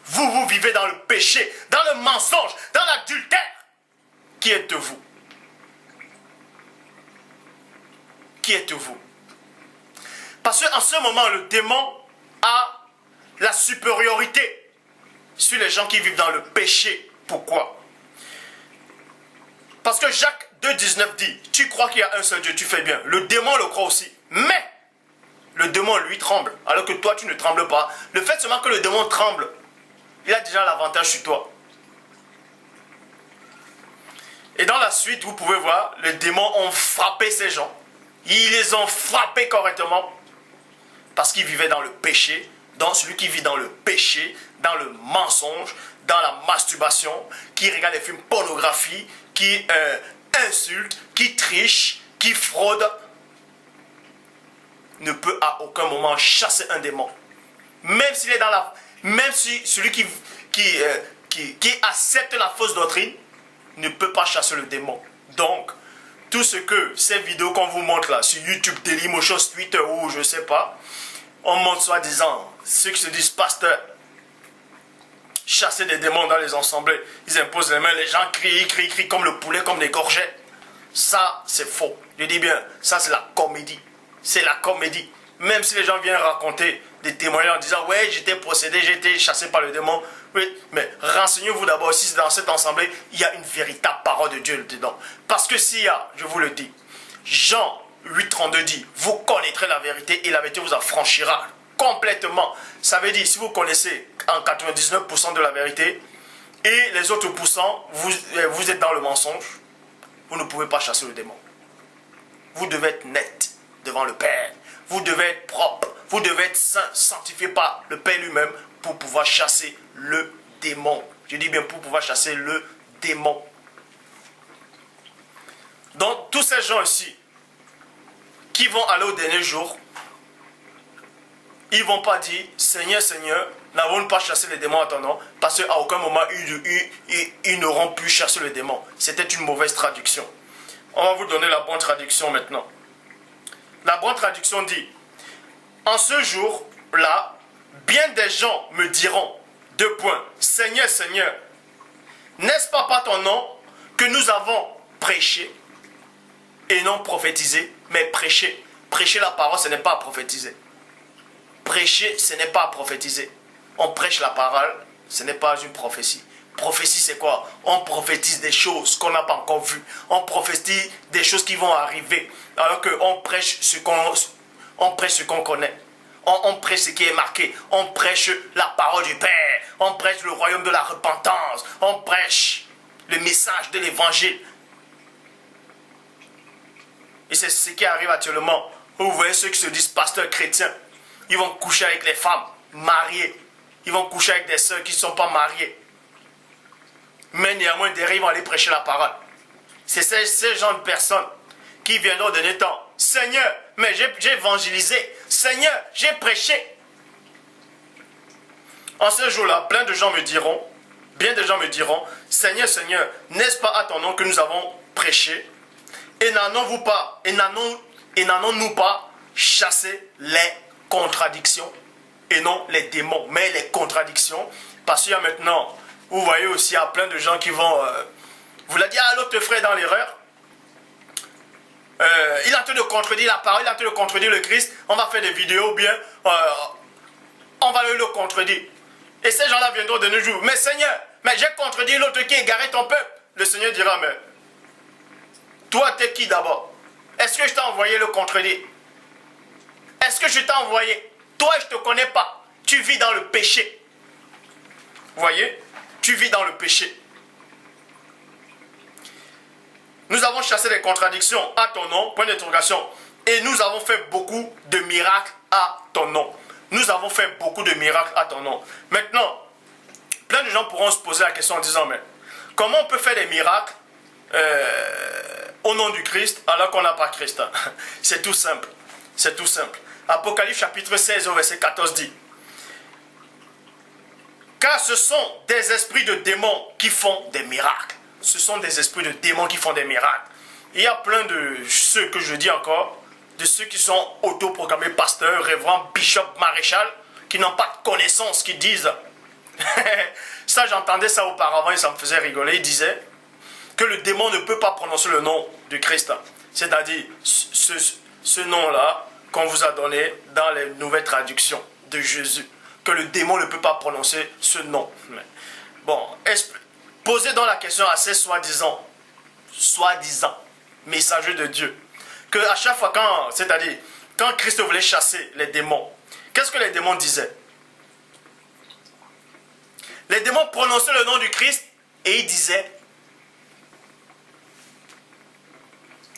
Vous vivez dans le péché, dans le mensonge, dans l'adultère. Qui êtes-vous? Qui êtes-vous? Parce qu'en ce moment, le démon a la supériorité sur les gens qui vivent dans le péché. Pourquoi? Parce que Jacques 2,19 dit, tu crois qu'il y a un seul Dieu, tu fais bien. Le démon le croit aussi. Mais, le démon, lui, tremble. Alors que toi, tu ne trembles pas. Le fait seulement que le démon tremble, il a déjà l'avantage sur toi. Et dans la suite, vous pouvez voir, les démons ont frappé ces gens. Ils les ont frappés correctement. Parce qu'ils vivaient dans le péché. Donc celui qui vit dans le péché, dans le mensonge, dans la masturbation, qui regarde les films pornographie, qui insulte, qui triche, qui fraude, ne peut à aucun moment chasser un démon. Même s'il est dans la... Même si celui qui accepte la fausse doctrine ne peut pas chasser le démon. Donc, tout ce que ces vidéos qu'on vous montre là, sur YouTube, Dailymotion, Twitter ou je ne sais pas, on montre soi-disant, ceux qui se disent pasteurs, chasser des démons dans les assemblées, ils imposent les mains, les gens crient comme le poulet, comme des gorgettes. Ça, c'est faux. Je dis bien, ça c'est la comédie. C'est la comédie. Même si les gens viennent raconter des témoignages en disant, ouais, j'étais possédé, j'ai été chassé par le démon. Oui, mais renseignez-vous d'abord si dans cette assemblée, il y a une véritable parole de Dieu dedans. Parce que s'il y a, je vous le dis, Jean 8,32 dit, vous connaîtrez la vérité et la vérité vous affranchira complètement. Ça veut dire, si vous connaissez en 99% de la vérité et les autres pourcents, vous êtes dans le mensonge, vous ne pouvez pas chasser le démon. Vous devez être net devant le Père. Vous devez être propre. Vous devez être saint, sanctifié par le Père lui-même pour pouvoir chasser le démon. Je dis bien pour pouvoir chasser le démon. Donc, tous ces gens ici qui vont aller au dernier jour, ils ne vont pas dire, Seigneur, Seigneur, n'avons-nous pas chassé les démons à ton nom? Parce qu'à aucun moment, ils n'auront pu chasser les démons. C'était une mauvaise traduction. On va vous donner la bonne traduction maintenant. La bonne traduction dit, en ce jour-là, bien des gens me diront, deux points, Seigneur, Seigneur, n'est-ce pas par ton nom que nous avons prêché et non prophétisé, mais prêché. Prêcher la parole, ce n'est pas prophétiser. Prêcher, ce n'est pas prophétiser. On prêche la parole, ce n'est pas une prophétie. Prophétie, c'est quoi? On prophétise des choses qu'on n'a pas encore vues. On prophétise des choses qui vont arriver. Alors qu'on prêche ce qu'on connaît. On prêche ce qui est marqué. On prêche la parole du Père. On prêche le royaume de la repentance. On prêche le message de l'évangile. Et c'est ce qui arrive actuellement. Vous voyez ceux qui se disent pasteurs chrétiens. Ils vont coucher avec les femmes mariées. Ils vont coucher avec des sœurs qui ne sont pas mariées. Mais néanmoins, derrière, ils vont aller prêcher la parole. C'est ces gens de personnes qui viendront au dernier temps. Seigneur, mais j'ai évangélisé. Seigneur, j'ai prêché. En ce jour-là, plein de gens me diront, bien des gens me diront, Seigneur, Seigneur, n'est-ce pas à ton nom que nous avons prêché? Et n'en-nous pas chassé les contradictions et non les démons, mais les contradictions? Parce qu'il y a maintenant, vous voyez aussi, il y a plein de gens qui vont vous l'a dit, ah, l'autre frère est dans l'erreur. Il est en train de contredire la parole, il est en train de contredire le Christ. On va faire des vidéos, bien, on va le contredire. Et ces gens-là viendront de nos jours. Mais Seigneur, mais j'ai contredit l'autre qui a égaré ton peuple. Le Seigneur dira, mais toi, t'es qui d'abord? Est-ce que je t'ai envoyé le contredire? Est-ce que je t'ai envoyé? Toi, je ne te connais pas. Tu vis dans le péché. Vous voyez? Tu vis dans le péché. Nous avons chassé les contradictions à ton nom, point d'interrogation. Et nous avons fait beaucoup de miracles à ton nom. Nous avons fait beaucoup de miracles à ton nom. Maintenant, plein de gens pourront se poser la question en disant, mais comment on peut faire des miracles au nom du Christ alors qu'on n'a pas Christ? C'est tout simple. C'est tout simple. Apocalypse chapitre 16 au verset 14 dit, car ce sont des esprits de démons qui font des miracles. Ce sont des esprits de démons qui font des miracles. Il y a plein de ceux que je dis encore, de ceux qui sont autoproclamés pasteurs, révérends, bishops, maréchal, qui n'ont pas de connaissances, qui disent, ça j'entendais ça auparavant et ça me faisait rigoler, ils disaient que le démon ne peut pas prononcer le nom du Christ. C'est-à-dire ce nom-là qu'on vous a donné dans les nouvelles traductions de Jésus. Que le démon ne peut pas prononcer ce nom. Bon, posez donc la question à ces soi-disant messagers de Dieu. Que à chaque fois, quand Christ voulait chasser les démons, qu'est-ce que les démons disaient? Les démons prononçaient le nom du Christ et ils disaient,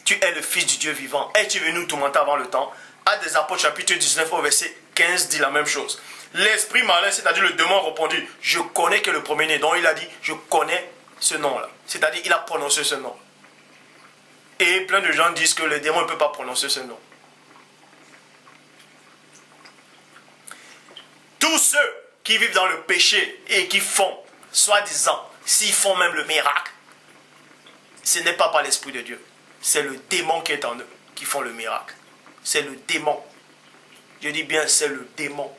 tu es le Fils du Dieu vivant. Es-tu venu nous tourmenter avant le temps? Actes des Apôtres chapitre 19 au verset 15 dit la même chose. L'esprit malin, c'est-à-dire le démon répondu, je connais que le premier-né. Donc il a dit, je connais ce nom-là. C'est-à-dire il a prononcé ce nom. Et plein de gens disent que le démon ne peut pas prononcer ce nom. Tous ceux qui vivent dans le péché et qui font, soi-disant, s'ils font même le miracle, ce n'est pas par l'Esprit de Dieu. C'est le démon qui est en eux qui font le miracle. C'est le démon. Je dis bien, c'est le démon.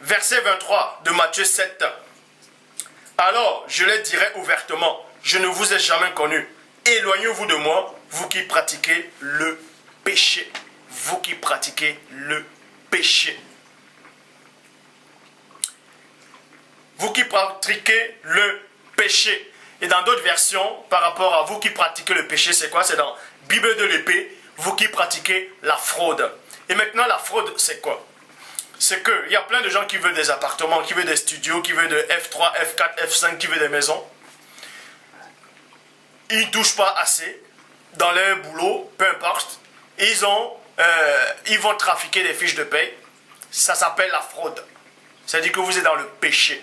Verset 23 de Matthieu 7. Alors, je les dirai ouvertement, je ne vous ai jamais connu. Éloignez-vous de moi, vous qui pratiquez le péché. Vous qui pratiquez le péché. Vous qui pratiquez le péché. Et dans d'autres versions, par rapport à vous qui pratiquez le péché, c'est quoi? C'est dans Bible de l'épée, vous qui pratiquez la fraude. Et maintenant, la fraude, c'est quoi? C'est qu'il y a plein de gens qui veulent des appartements, qui veulent des studios, qui veulent de F3, F4, F5, qui veulent des maisons. Ils ne touchent pas assez dans leur boulot, peu importe. Ils vont trafiquer des fiches de paie. Ça s'appelle la fraude. C'est-à-dire que vous êtes dans le péché.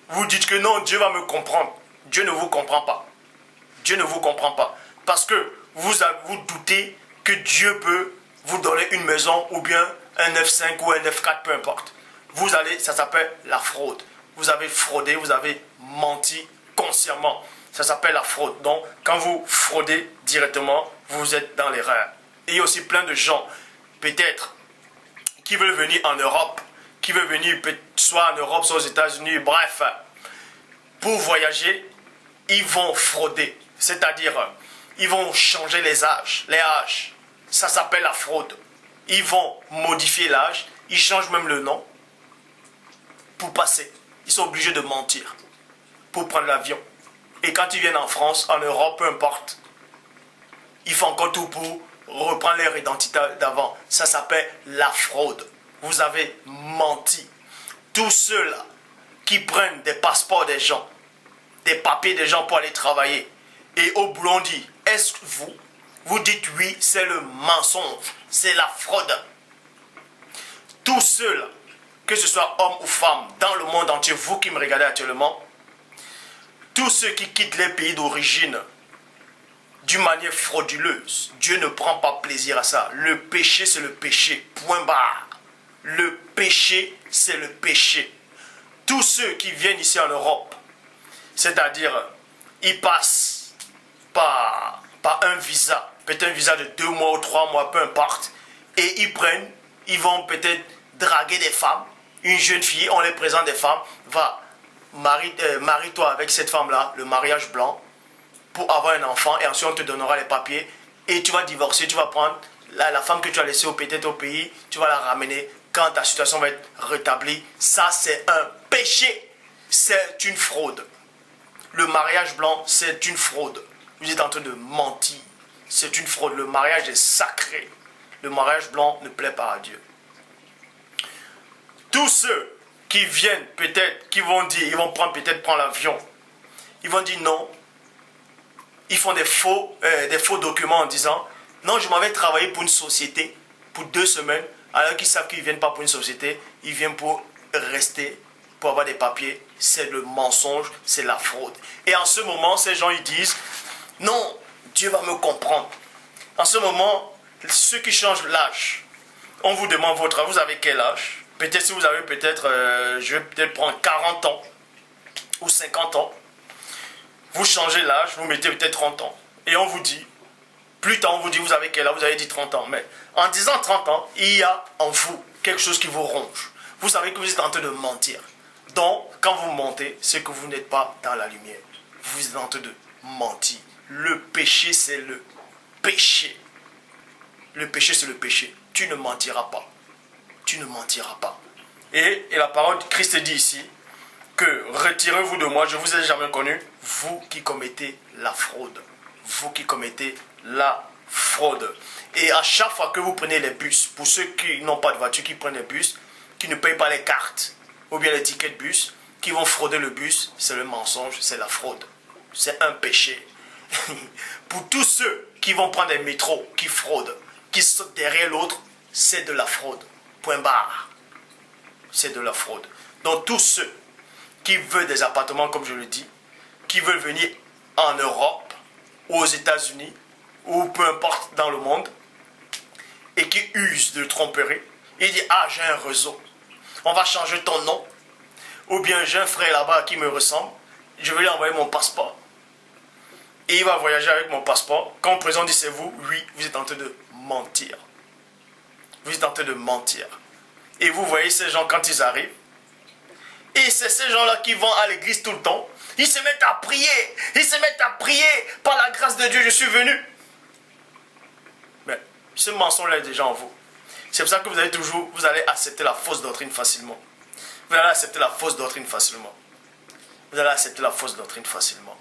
Vous dites que non, Dieu va me comprendre. Dieu ne vous comprend pas. Dieu ne vous comprend pas. Parce que vous doutez que Dieu peut vous donner une maison ou bien un F5 ou un F4, peu importe. Vous allez, ça s'appelle la fraude. Vous avez fraudé, vous avez menti consciemment. Ça s'appelle la fraude. Donc, quand vous fraudez directement, vous êtes dans l'erreur. Et il y a aussi plein de gens, peut-être, qui veulent venir en Europe, qui veulent venir soit en Europe, soit aux États-Unis, bref, pour voyager, ils vont frauder. C'est-à-dire, ils vont changer les âges. Ça s'appelle la fraude. Ils vont modifier l'âge, ils changent même le nom pour passer. Ils sont obligés de mentir pour prendre l'avion. Et quand ils viennent en France, en Europe, peu importe, ils font encore tout pour reprendre leur identité d'avant. Ça s'appelle la fraude. Vous avez menti. Tous ceux-là qui prennent des passeports des gens, des papiers des gens pour aller travailler, et au boulot on dit, est-ce que vous dites oui, c'est le mensonge, c'est la fraude. Tous ceux-là, que ce soit hommes ou femmes, dans le monde entier, vous qui me regardez actuellement, tous ceux qui quittent les pays d'origine d'une manière frauduleuse, Dieu ne prend pas plaisir à ça. Le péché, c'est le péché. Point barre. Le péché, c'est le péché. Tous ceux qui viennent ici en Europe, c'est-à-dire, ils passent par un visa, peut-être un visa de 2 mois ou 3 mois, peu importe, et ils vont peut-être draguer des femmes, une jeune fille, on les présente des femmes, va, marie-toi avec cette femme-là, le mariage blanc, pour avoir un enfant, et ensuite on te donnera les papiers, et tu vas divorcer, tu vas prendre la femme que tu as laissée peut-être au pays, tu vas la ramener quand ta situation va être rétablie. Ça, c'est un péché, c'est une fraude. Le mariage blanc, c'est une fraude. Vous êtes en train de mentir. C'est une fraude. Le mariage est sacré. Le mariage blanc ne plaît pas à Dieu. Tous ceux qui viennent peut-être, qui vont dire, ils vont peut-être prendre l'avion. Ils vont dire non. Ils font des faux documents en disant non, je m'en vais travailler pour une société pour 2 semaines, alors qu'ils savent qu'ils ne viennent pas pour une société, ils viennent pour rester, pour avoir des papiers. C'est le mensonge, c'est la fraude. Et en ce moment, ces gens, ils disent non, Dieu va me comprendre. En ce moment, ceux qui changent l'âge, on vous demande votre âge, vous avez quel âge? Peut-être si vous avez je vais peut-être prendre 40 ans ou 50 ans. Vous changez l'âge, vous mettez peut-être 30 ans. Et on vous dit, plus tard on vous dit vous avez quel âge, vous avez dit 30 ans. Mais en disant 30 ans, il y a en vous quelque chose qui vous ronge. Vous savez que vous êtes en train de mentir. Donc, quand vous mentez, c'est que vous n'êtes pas dans la lumière. Vous êtes en train de mentir. Le péché, c'est le péché. Le péché, c'est le péché. Tu ne mentiras pas. Tu ne mentiras pas. Et la parole de Christ dit ici que retirez-vous de moi, je ne vous ai jamais connu, vous qui commettez la fraude. Vous qui commettez la fraude. Et à chaque fois que vous prenez les bus, pour ceux qui n'ont pas de voiture, qui prennent les bus, qui ne payent pas les cartes, ou bien les tickets de bus, qui vont frauder le bus, c'est le mensonge, c'est la fraude. C'est un péché. Pour tous ceux qui vont prendre des métros, qui fraudent, qui sautent derrière l'autre, c'est de la fraude. Point barre. C'est de la fraude. Donc tous ceux qui veulent des appartements, comme je le dis, qui veulent venir en Europe, ou aux États-Unis, ou peu importe dans le monde, et qui usent de tromperie, ils disent, ah, j'ai un réseau, on va changer ton nom, ou bien j'ai un frère là-bas qui me ressemble, je vais lui envoyer mon passeport. Et il va voyager avec mon passeport. Quand le président dit c'est vous, oui, vous êtes en train de mentir. Vous êtes en train de mentir. Et vous voyez ces gens quand ils arrivent, et c'est ces gens-là qui vont à l'église tout le temps, ils se mettent à prier, par la grâce de Dieu, je suis venu. Mais ce mensonge-là est déjà en vous. C'est pour ça que vous allez accepter la fausse doctrine facilement. Vous allez accepter la fausse doctrine facilement. Vous allez accepter la fausse doctrine facilement.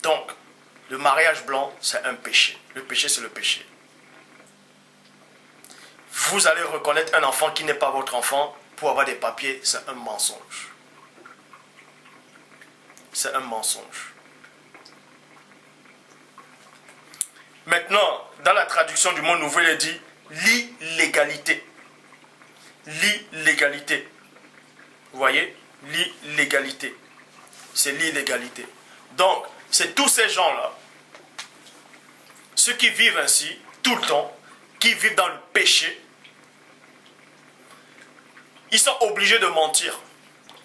Donc, le mariage blanc, c'est un péché. Le péché, c'est le péché. Vous allez reconnaître un enfant qui n'est pas votre enfant pour avoir des papiers, c'est un mensonge. C'est un mensonge. Maintenant, dans la traduction du Monde Nouveau, il dit l'illégalité. L'illégalité. Vous voyez? L'illégalité. C'est l'illégalité. Donc, c'est tous ces gens-là ceux qui vivent ainsi, tout le temps, qui vivent dans le péché, ils sont obligés de mentir.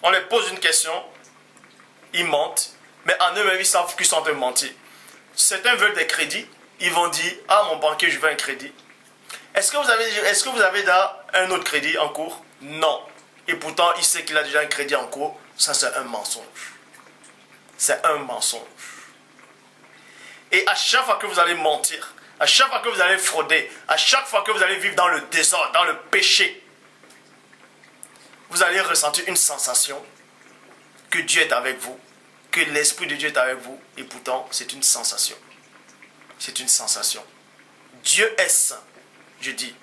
On leur pose une question, ils mentent, mais en eux-mêmes, ils savent qu'ils sont en train de mentir. Certains veulent des crédits, ils vont dire, ah, mon banquier, je veux un crédit. Est-ce que vous avez là un autre crédit en cours? Non. Et pourtant, il sait qu'il a déjà un crédit en cours. Ça, c'est un mensonge. C'est un mensonge. Et à chaque fois que vous allez mentir, à chaque fois que vous allez frauder, à chaque fois que vous allez vivre dans le désordre, dans le péché, vous allez ressentir une sensation que Dieu est avec vous, que l'Esprit de Dieu est avec vous, et pourtant, c'est une sensation. C'est une sensation. Dieu est saint, je dis.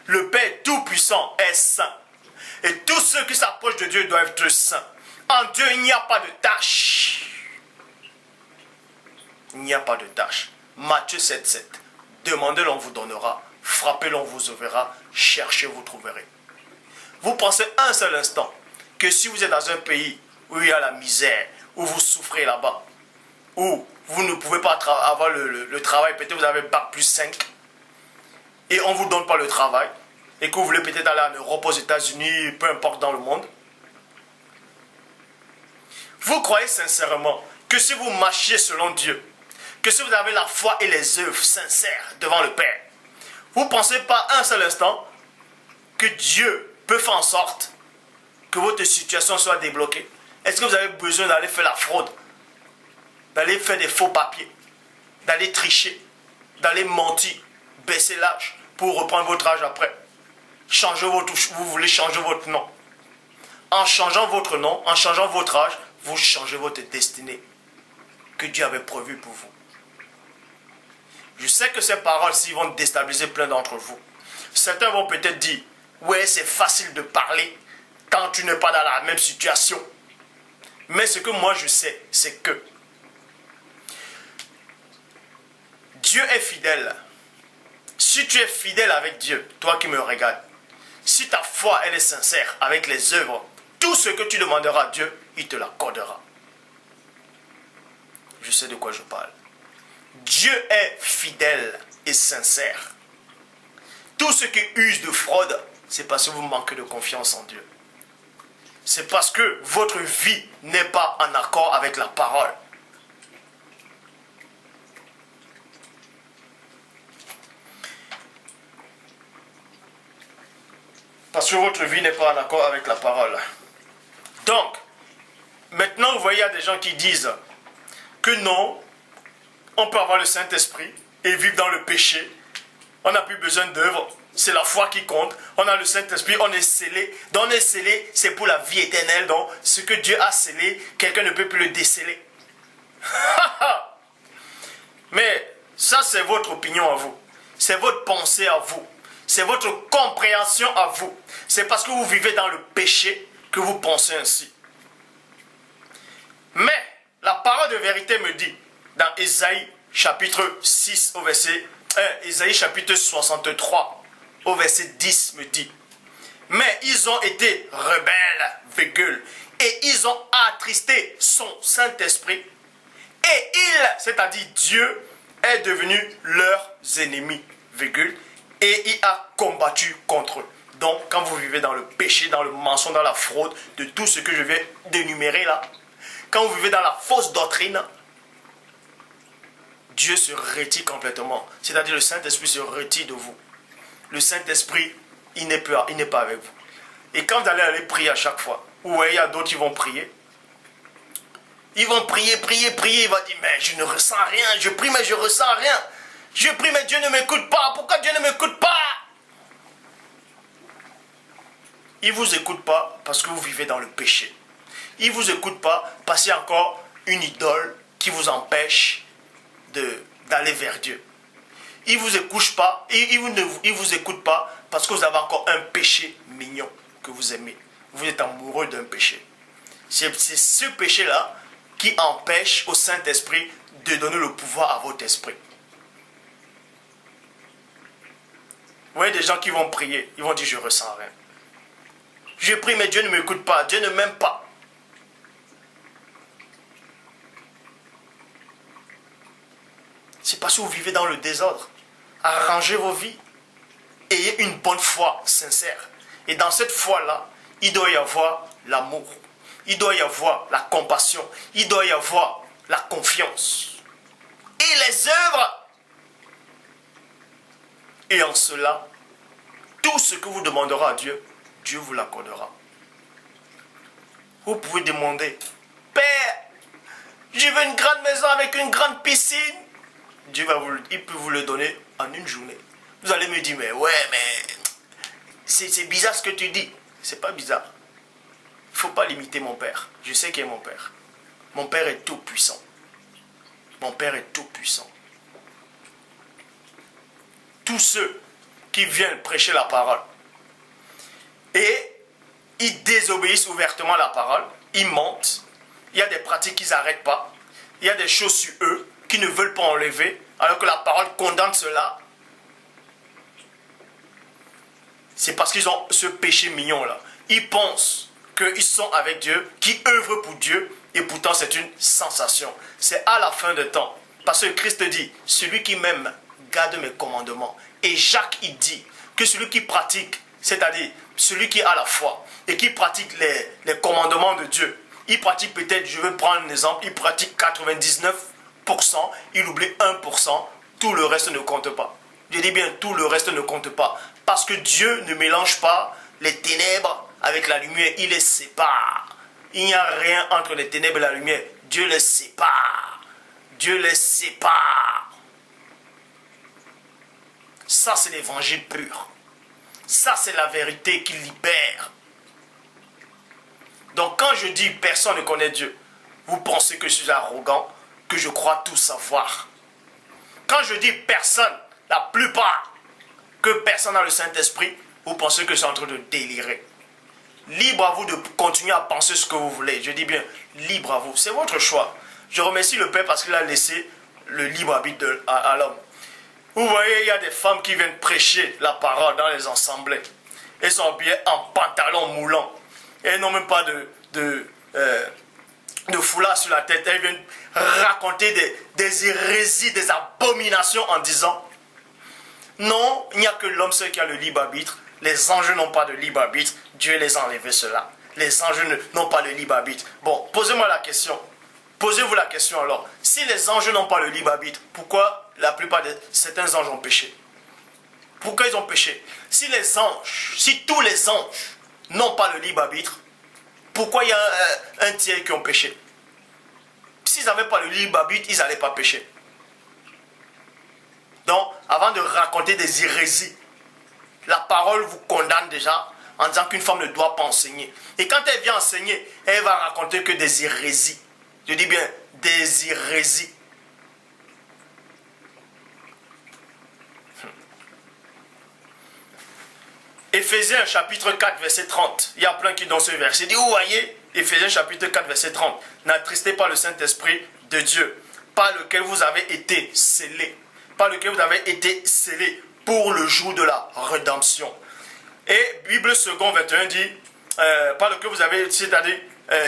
Le Père Tout-Puissant est saint. Et tous ceux qui s'approchent de Dieu doivent être saints. En Dieu, il n'y a pas de tâche. Il n'y a pas de tâche. Matthieu 7,7. Demandez, l'on vous donnera. Frappez, l'on vous ouvrira. Cherchez, vous trouverez. Vous pensez un seul instant que si vous êtes dans un pays où il y a la misère, où vous souffrez là-bas, où vous ne pouvez pas avoir le travail, peut-être vous avez bac plus 5, et on ne vous donne pas le travail, et que vous voulez peut-être aller en Europe, aux États-Unis, peu importe dans le monde. Vous croyez sincèrement que si vous marchiez selon Dieu, que si vous avez la foi et les œuvres sincères devant le Père, vous ne pensez pas un seul instant que Dieu peut faire en sorte que votre situation soit débloquée? Est-ce que vous avez besoin d'aller faire la fraude, d'aller faire des faux papiers, d'aller tricher, d'aller mentir, baisser l'âge pour reprendre votre âge après? Vous voulez changer votre nom. En changeant votre nom, en changeant votre âge, vous changez votre destinée que Dieu avait prévue pour vous. Je sais que ces paroles-ci vont déstabiliser plein d'entre vous. Certains vont peut-être dire, ouais, c'est facile de parler quand tu n'es pas dans la même situation. Mais ce que moi je sais, c'est que Dieu est fidèle. Si tu es fidèle avec Dieu, toi qui me regardes, si ta foi elle est sincère avec les œuvres, tout ce que tu demanderas à Dieu, il te l'accordera. Je sais de quoi je parle. Dieu est fidèle et sincère. Tout ce qui use de fraude, c'est parce que vous manquez de confiance en Dieu. C'est parce que votre vie n'est pas en accord avec la parole. Parce que votre vie n'est pas en accord avec la parole. Donc, maintenant vous voyez, il y a des gens qui disent que non, on peut avoir le Saint-Esprit et vivre dans le péché. On n'a plus besoin d'œuvres. C'est la foi qui compte. On a le Saint-Esprit, on est scellé. Donc on est scellé, c'est pour la vie éternelle. Donc ce que Dieu a scellé, quelqu'un ne peut plus le déceler. Mais ça, c'est votre opinion à vous. C'est votre pensée à vous. C'est votre compréhension à vous. C'est parce que vous vivez dans le péché que vous pensez ainsi. Mais la parole de vérité me dit, dans Ésaïe chapitre 6 au verset Ésaïe chapitre 63 au verset 10 me dit, mais ils ont été rebelles, virgule, et ils ont attristé son Saint-Esprit, et il, c'est-à-dire Dieu, est devenu leurs ennemis, virgule, et il a combattu contre eux. Donc, quand vous vivez dans le péché, dans le mensonge, dans la fraude, de tout ce que je vais d'énumérer là, quand vous vivez dans la fausse doctrine, Dieu se retire complètement. C'est-à-dire le Saint-Esprit se retire de vous. Le Saint-Esprit, il n'est pas avec vous. Et quand vous allez aller prier à chaque fois, ou il y a d'autres qui vont prier, ils vont prier, il va dire, mais je ne ressens rien, je prie mais je ne ressens rien. Je prie mais Dieu ne m'écoute pas. Pourquoi Dieu ne m'écoute pas? Il ne vous écoute pas parce que vous vivez dans le péché. Il ne vous écoute pas parce qu'il y a encore une idole qui vous empêche d'aller vers Dieu. Il ne vous écoute pas, il vous écoute pas parce que vous avez encore un péché mignon que vous aimez. Vous êtes amoureux d'un péché. C'est ce péché-là qui empêche au Saint-Esprit de donner le pouvoir à votre esprit. Vous voyez des gens qui vont prier, ils vont dire je ressens rien. Je prie mais Dieu ne m'écoute pas, Dieu ne m'aime pas. c'est parce que vous vivez dans le désordre. Arrangez vos vies. Ayez une bonne foi sincère. Et dans cette foi-là, il doit y avoir l'amour. Il doit y avoir la compassion. Il doit y avoir la confiance. Et les œuvres. Et en cela, tout ce que vous demanderez à Dieu, Dieu vous l'accordera. Vous pouvez demander, Père, je veux une grande maison avec une grande piscine. Dieu il peut vous le donner en une journée. Vous allez me dire, mais ouais, mais c'est bizarre ce que tu dis. C'est pas bizarre. Il ne faut pas limiter mon Père. Je sais qui est mon Père. Mon Père est tout puissant. Mon Père est tout puissant. Tous ceux qui viennent prêcher la parole et ils désobéissent ouvertement à la parole, ils mentent, il y a des pratiques qu'ils n'arrêtent pas, il y a des choses sur eux qu'ils ne veulent pas enlever, alors que la parole condamne cela. C'est parce qu'ils ont ce péché mignon-là. Ils pensent qu'ils sont avec Dieu, qu'ils œuvrent pour Dieu, et pourtant c'est une sensation. C'est à la fin de temps. Parce que Christ dit, celui qui m'aime garde mes commandements. Et Jacques, il dit que celui qui pratique, c'est-à-dire celui qui a la foi, et qui pratique les commandements de Dieu, il pratique peut-être, je vais prendre un exemple, il pratique 99%, il oublie 1%, tout le reste ne compte pas. Je dis bien, tout le reste ne compte pas. Parce que Dieu ne mélange pas les ténèbres avec la lumière, il les sépare. Il n'y a rien entre les ténèbres et la lumière. Dieu les sépare. Dieu les sépare. Ça, c'est l'évangile pur. Ça, c'est la vérité qui libère. Donc, quand je dis personne ne connaît Dieu, vous pensez que je suis arrogant, que je crois tout savoir. Quand je dis personne, la plupart, que personne n'a le Saint-Esprit, vous pensez que je suis en train de délirer. Libre à vous de continuer à penser ce que vous voulez. Je dis bien, libre à vous. C'est votre choix. Je remercie le Père parce qu'il a laissé le libre arbitre à l'homme. Vous voyez, il y a des femmes qui viennent prêcher la parole dans les assemblées. Elles sont habillées en pantalon moulant. Elles n'ont même pas de foulard sur la tête. Elles viennent raconter des hérésies, des abominations en disant non, il n'y a que l'homme seul qui a le libre arbitre. Les anges n'ont pas de libre arbitre. Dieu les a enlevés cela. Les anges n'ont pas de libre arbitre. Bon, posez-moi la question. Posez-vous la question alors. Si les anges n'ont pas le libre arbitre, pourquoi la plupart de certains anges ont péché? Pourquoi ils ont péché? Si tous les anges n'ont pas le libre arbitre, pourquoi il y a un tiers qui ont péché? S'ils n'avaient pas le libre arbitre, ils n'allaient pas pécher. Donc, avant de raconter des hérésies, la parole vous condamne déjà en disant qu'une femme ne doit pas enseigner. Et quand elle vient enseigner, elle va raconter que des hérésies. Je dis bien des hérésies. Éphésiens chapitre 4 verset 30. Il y a plein qui dans ce verset. Il dit, vous voyez, Éphésiens chapitre 4 verset 30. N'attristez pas le Saint-Esprit de Dieu, par lequel vous avez été scellés. Par lequel vous avez été scellés pour le jour de la rédemption. Et Bible second 21 dit, par lequel vous avez, c'est-à-dire,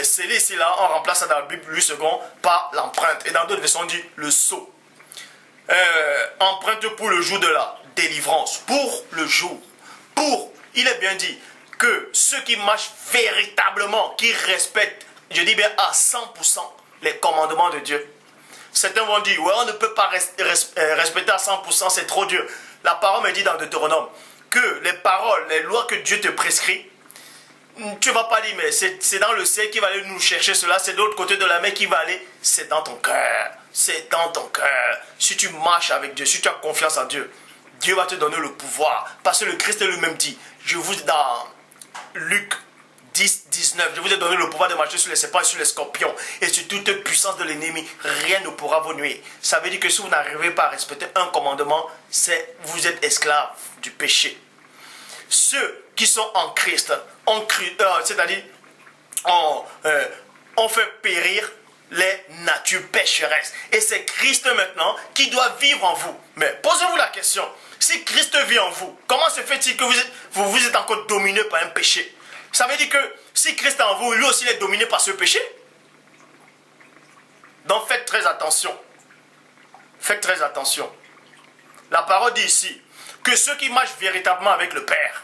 scellé ici là, on remplace ça dans la Bible second par l'empreinte. Et dans d'autres versions on dit le sceau. Empreinte pour le jour de la délivrance. Pour le jour. Il est bien dit que ceux qui marchent véritablement, qui respectent, je dis bien à 100% les commandements de Dieu. Certains vont dire, ouais, on ne peut pas respecter à 100%, c'est trop dur. La parole me dit dans Deutéronome que les paroles, les lois que Dieu te prescrit, tu ne vas pas dire, mais c'est dans le ciel qui va aller nous chercher cela, c'est de l'autre côté de la mer qui va aller, c'est dans ton cœur. C'est dans ton cœur. Si tu marches avec Dieu, si tu as confiance en Dieu, Dieu va te donner le pouvoir. Parce que le Christ lui-même dit, je vous dis dans Luc 10, 19, je vous ai donné le pouvoir de marcher sur les serpents et sur les scorpions et sur toute puissance de l'ennemi, rien ne pourra vous nuire. Ça veut dire que si vous n'arrivez pas à respecter un commandement, vous êtes esclave du péché. Ceux qui sont en Christ, c'est-à-dire on fait périr les natures pécheresses. Et c'est Christ maintenant qui doit vivre en vous. Mais posez-vous la question, si Christ vit en vous, comment se fait-il que vous êtes encore dominé par un péché? Ça veut dire que si Christ est en vous, lui aussi il est dominé par ce péché. Donc faites très attention. faites très attention. La parole dit ici que ceux qui marchent véritablement avec le Père,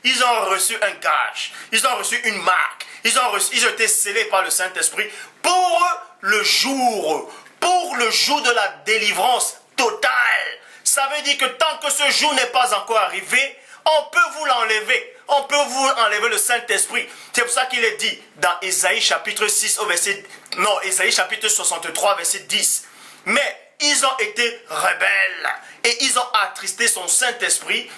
ils ont reçu un gage, ils ont reçu une marque, ils ont été scellés par le Saint-Esprit pour le jour de la délivrance totale. Ça veut dire que tant que ce jour n'est pas encore arrivé, on peut vous l'enlever. On peut vous enlever le Saint-Esprit. C'est pour ça qu'il est dit dans Ésaïe chapitre 63 verset 10. Mais ils ont été rebelles et ils ont attristé son Saint-Esprit.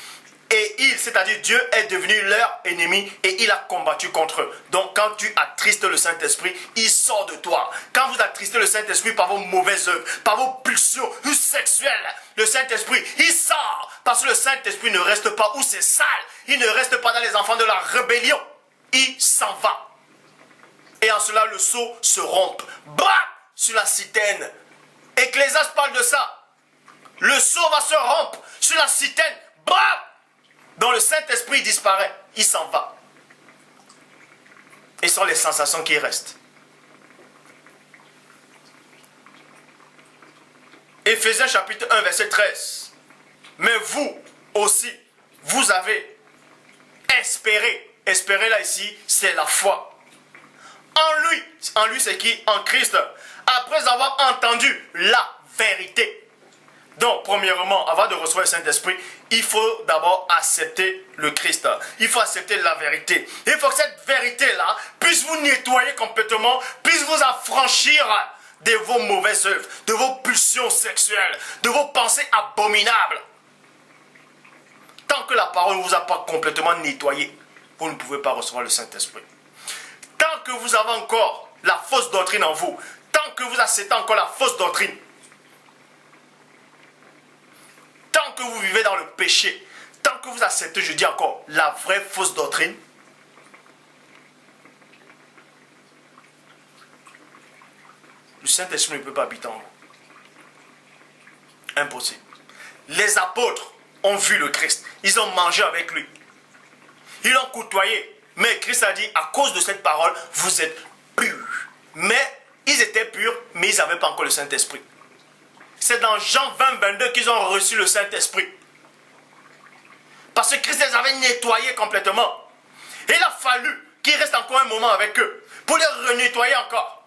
Et c'est-à-dire Dieu est devenu leur ennemi et il a combattu contre eux. Donc quand tu attristes le Saint-Esprit, il sort de toi. Quand vous attristez le Saint-Esprit par vos mauvaises œuvres, par vos pulsions sexuelles, le Saint-Esprit, il sort. Parce que le Saint-Esprit ne reste pas où c'est sale. Il ne reste pas dans les enfants de la rébellion. Il s'en va. Et en cela, le sceau se rompt. Bah! Sur la citerne. Ecclésiaste parle de ça. Le sceau va se rompre sur la citerne. Bah! Donc le Saint-Esprit disparaît, il s'en va. Et ce sont les sensations qui restent. Éphésiens chapitre 1 verset 13. Mais vous aussi, vous avez espéré. Espérer là ici, c'est la foi. En lui c'est qui? En Christ. Après avoir entendu la vérité. Donc, premièrement, avant de recevoir le Saint-Esprit, il faut d'abord accepter le Christ. Il faut accepter la vérité. Il faut que cette vérité-là puisse vous nettoyer complètement, puisse vous affranchir de vos mauvaises œuvres, de vos pulsions sexuelles, de vos pensées abominables. Tant que la parole ne vous a pas complètement nettoyé, vous ne pouvez pas recevoir le Saint-Esprit. Tant que vous avez encore la fausse doctrine en vous, tant que vous acceptez encore la fausse doctrine, tant que vous vivez dans le péché, tant que vous acceptez, je dis encore, la vraie fausse doctrine, le Saint-Esprit ne peut pas habiter en vous. Impossible. Les apôtres ont vu le Christ. Ils ont mangé avec lui. Ils l'ont côtoyé. Mais Christ a dit, à cause de cette parole, vous êtes purs. Mais ils étaient purs, mais ils n'avaient pas encore le Saint-Esprit. C'est dans Jean 20, 22 qu'ils ont reçu le Saint-Esprit. Parce que Christ les avait nettoyés complètement. Et il a fallu qu'il reste encore un moment avec eux pour les renettoyer encore.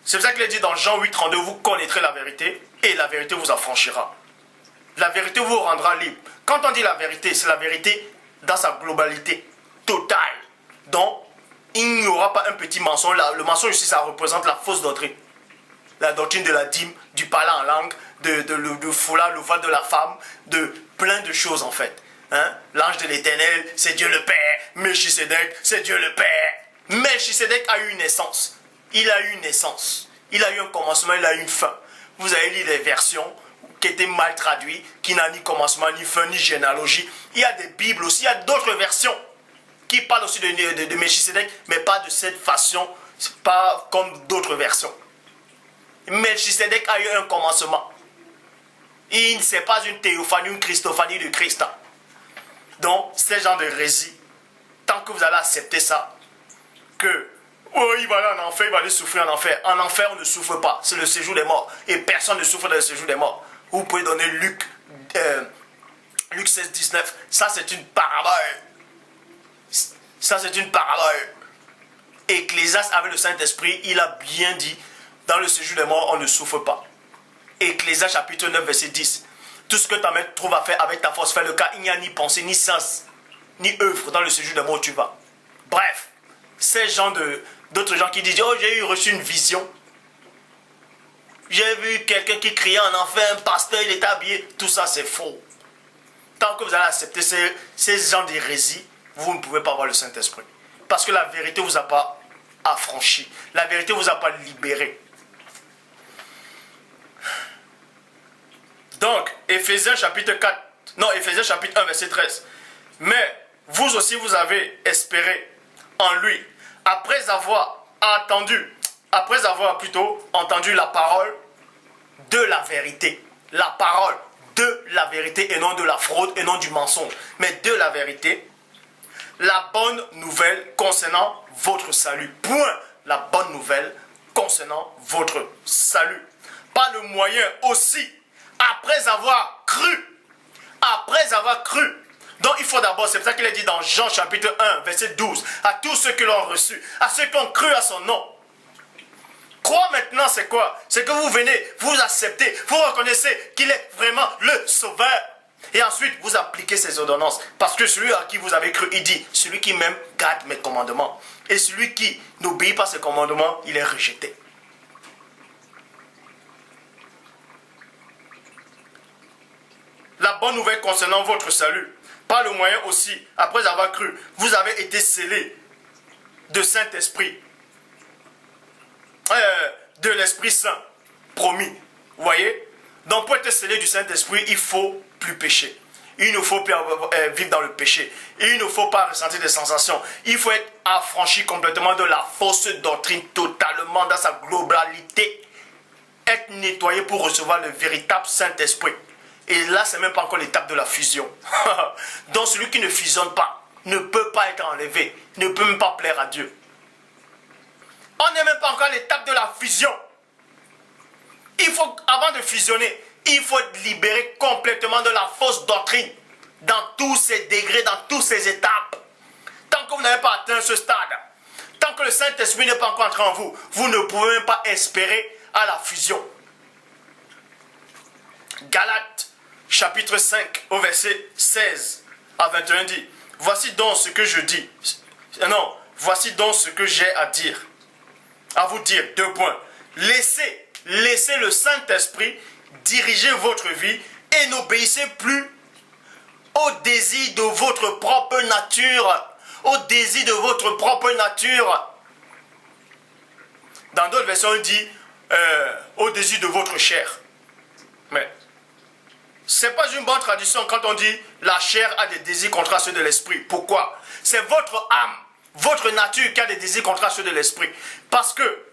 C'est pour ça qu'il est dit dans Jean 8, 32, vous connaîtrez la vérité et la vérité vous affranchira. La vérité vous rendra libre. Quand on dit la vérité, c'est la vérité dans sa globalité totale. Donc, il n'y aura pas un petit mensonge. Le mensonge ici, ça représente la fausse doctrine. La doctrine de la dîme, du parler en langue, de foulard, le voile de la femme, de plein de choses en fait. Hein? L'ange de l'Éternel, c'est Dieu le Père. Melchisédek, c'est Dieu le Père. Melchisédek a eu une naissance. Il a eu une naissance. Il a eu un commencement, il a eu une fin. Vous avez lu des versions qui étaient mal traduites, qui n'ont ni commencement, ni fin, ni généalogie. Il y a des Bibles aussi, il y a d'autres versions qui parle aussi de Melchisédek, mais pas de cette façon, pas comme d'autres versions. Melchisédek a eu un commencement. Il ne c'est pas une théophanie, une christophanie de Christ. Donc, ce genre de hérésie, tant que vous allez accepter ça, que oh, il va aller en enfer, il va aller souffrir en enfer. En enfer, on ne souffre pas. C'est le séjour des morts. Et personne ne souffre dans le séjour des morts. Vous pouvez donner Luc 16, 19. Ça, c'est une parabole. Ça, c'est une parabole. Ecclésiaste avec le Saint-Esprit, il a bien dit, dans le séjour des morts, on ne souffre pas. Ecclésiaste chapitre 9, verset 10. Tout ce que ta main trouve à faire avec ta force, fais le cas. Il n'y a ni pensée, ni sens, ni œuvre dans le séjour des morts où tu vas. Bref, ces gens d'autres gens qui disent, oh, j'ai reçu une vision. J'ai vu quelqu'un qui criait en enfer, un pasteur, il était habillé. Tout ça, c'est faux. Tant que vous allez accepter ces gens d'hérésie, vous ne pouvez pas avoir le Saint-Esprit. Parce que la vérité ne vous a pas affranchi. La vérité ne vous a pas libéré. Donc, Éphésiens chapitre 1, verset 13. Mais vous aussi, vous avez espéré en lui. Après avoir entendu la parole de la vérité. La parole de la vérité et non de la fraude et non du mensonge. Mais de la vérité. la bonne nouvelle concernant votre salut. Point. La bonne nouvelle concernant votre salut. Par le moyen aussi, après avoir cru. Après avoir cru. Donc il faut d'abord, c'est pour ça qu'il est dit dans Jean chapitre 1, verset 12, à tous ceux qui l'ont reçu, à ceux qui ont cru à son nom. Croire maintenant, c'est quoi? C'est que vous venez, vous acceptez, vous reconnaissez qu'il est vraiment le sauveur. Et ensuite, vous appliquez ces ordonnances. Parce que celui à qui vous avez cru, il dit, celui qui m'aime garde mes commandements. Et celui qui n'obéit pas à ses commandements, il est rejeté. La bonne nouvelle concernant votre salut, par le moyen aussi, après avoir cru, vous avez été scellés de Saint-Esprit, de l'Esprit Saint, promis. Vous voyez? Donc pour être scellé du Saint-Esprit, il faut plus pécher. Il ne faut plus vivre dans le péché. Il ne faut pas ressentir des sensations. Il faut être affranchi complètement de la fausse doctrine, totalement dans sa globalité. Être nettoyé pour recevoir le véritable Saint-Esprit. Et là, ce n'est même pas encore l'étape de la fusion. Donc celui qui ne fusionne pas ne peut pas être enlevé, ne peut même pas plaire à Dieu. On n'est même pas encore à l'étape de la fusion. Il faut, avant de fusionner, il faut être libéré complètement de la fausse doctrine, dans tous ses degrés, dans toutes ses étapes. Tant que vous n'avez pas atteint ce stade, tant que le Saint-Esprit n'est pas encore entré en vous, vous ne pouvez même pas espérer à la fusion. Galates, chapitre 5, au verset 16 à 21 dit, voici donc ce que je dis. Non, voici donc ce que j'ai à dire. À vous dire, 2 points. Laissez le Saint-Esprit diriger votre vie et n'obéissez plus au désir de votre propre nature. Au désir de votre propre nature. Dans d'autres versions, on dit au désir de votre chair. Mais ce n'est pas une bonne traduction quand on dit la chair a des désirs contraires à ceux de l'esprit. Pourquoi? C'est votre âme, votre nature qui a des désirs contraires à ceux de l'esprit. Parce que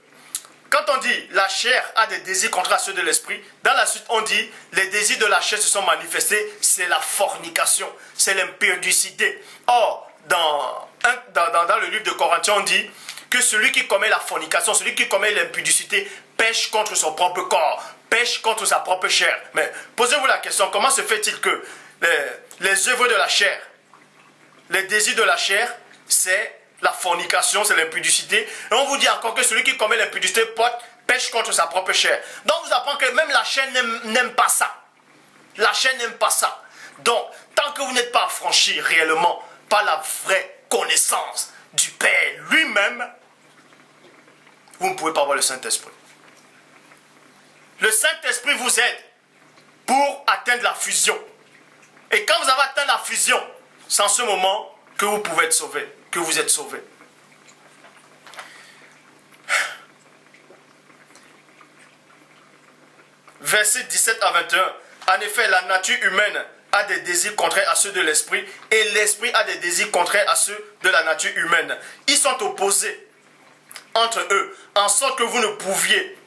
quand on dit la chair a des désirs contraires à ceux de l'esprit, dans la suite on dit les désirs de la chair se sont manifestés, c'est la fornication, c'est l'impudicité. Or, dans le livre de Corinthiens, on dit que celui qui commet la fornication, celui qui commet l'impudicité, pêche contre son propre corps, pêche contre sa propre chair. Mais posez-vous la question, comment se fait-il que les œuvres de la chair, les désirs de la chair, c'est la fornication, c'est l'impudicité. Et on vous dit encore que celui qui commet l'impudicité pêche contre sa propre chair. Donc vous apprenez que même la chair n'aime pas ça. La chair n'aime pas ça. Donc, tant que vous n'êtes pas affranchi réellement par la vraie connaissance du Père lui-même, vous ne pouvez pas avoir le Saint-Esprit. Le Saint-Esprit vous aide pour atteindre la fusion. Et quand vous avez atteint la fusion, c'est en ce moment que vous pouvez être sauvé, que vous êtes sauvé. Versets 17 à 21. En effet, la nature humaine a des désirs contraires à ceux de l'esprit et l'esprit a des désirs contraires à ceux de la nature humaine. Ils sont opposés entre eux, en sorte que vous ne pouviez,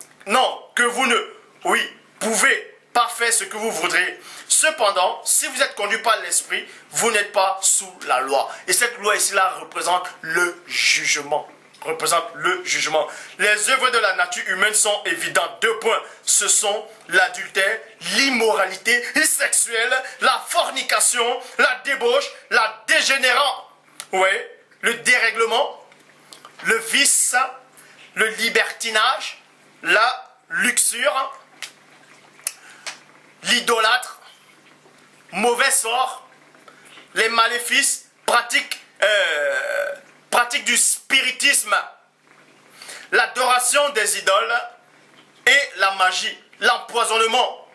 pouvez pas faire ce que vous voudrez. Cependant, si vous êtes conduit par l'esprit, vous n'êtes pas sous la loi. Et cette loi ici-là représente le jugement. Les œuvres de la nature humaine sont évidentes. 2 points. Ce sont l'adultère, l'immoralité sexuelle, la fornication, la débauche, la dégénérance. Le dérèglement, le vice, le libertinage, la luxure, l'idolâtre, mauvais sort, les maléfices, pratique du spiritisme, l'adoration des idoles et la magie, l'empoisonnement.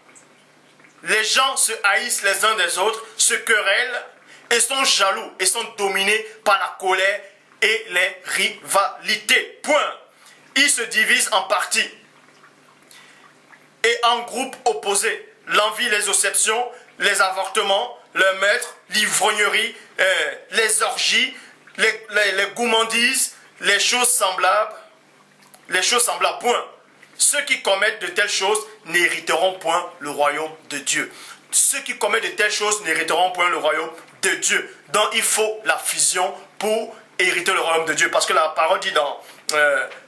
Les gens se haïssent les uns des autres, se querellent et sont jaloux et sont dominés par la colère et les rivalités. Point. Ils se divisent en parties et en groupes opposés. L'envie, les obsessions, les avortements, le meurtre, l'ivrognerie, les orgies, les gourmandises, les choses semblables, point. Ceux qui commettent de telles choses n'hériteront point le royaume de Dieu. Ceux qui commettent de telles choses n'hériteront point le royaume de Dieu. Donc il faut la fusion pour hériter le royaume de Dieu. Parce que la parole dit dans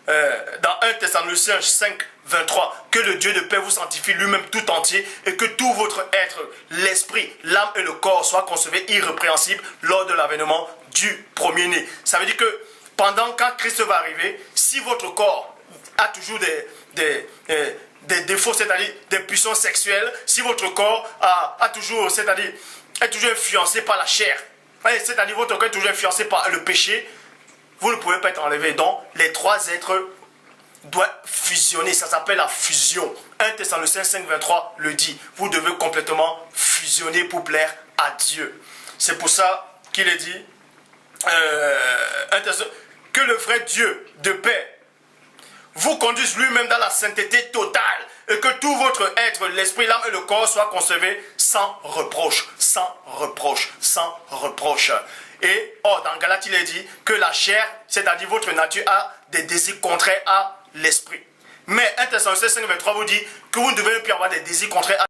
1 Thessaloniciens 5, 23, que le Dieu de paix vous sanctifie lui-même tout entier et que tout votre être, l'esprit, l'âme et le corps soient conservés irrépréhensibles lors de l'avènement du premier-né. Ça veut dire que quand Christ va arriver, si votre corps a toujours des défauts, c'est-à-dire des puissances sexuelles, si votre corps est toujours influencé par la chair, c'est-à-dire votre corps est toujours influencé par le péché, vous ne pouvez pas être enlevé. Donc, les trois êtres doivent fusionner. Ça s'appelle la fusion. 1 Thessaloniciens 5, 23 le dit. Vous devez complètement fusionner pour plaire à Dieu. C'est pour ça qu'il est dit que le vrai Dieu de paix vous conduise lui-même dans la sainteté totale et que tout votre être, l'esprit, l'âme et le corps soient conservés sans reproche, sans reproche, sans reproche. Et dans Galates, il est dit que la chair, c'est-à-dire votre nature, a des désirs contraires à l'esprit. Mais 1 Thessaloniciens 5, 23 vous dit que vous ne devez plus avoir des désirs contraires à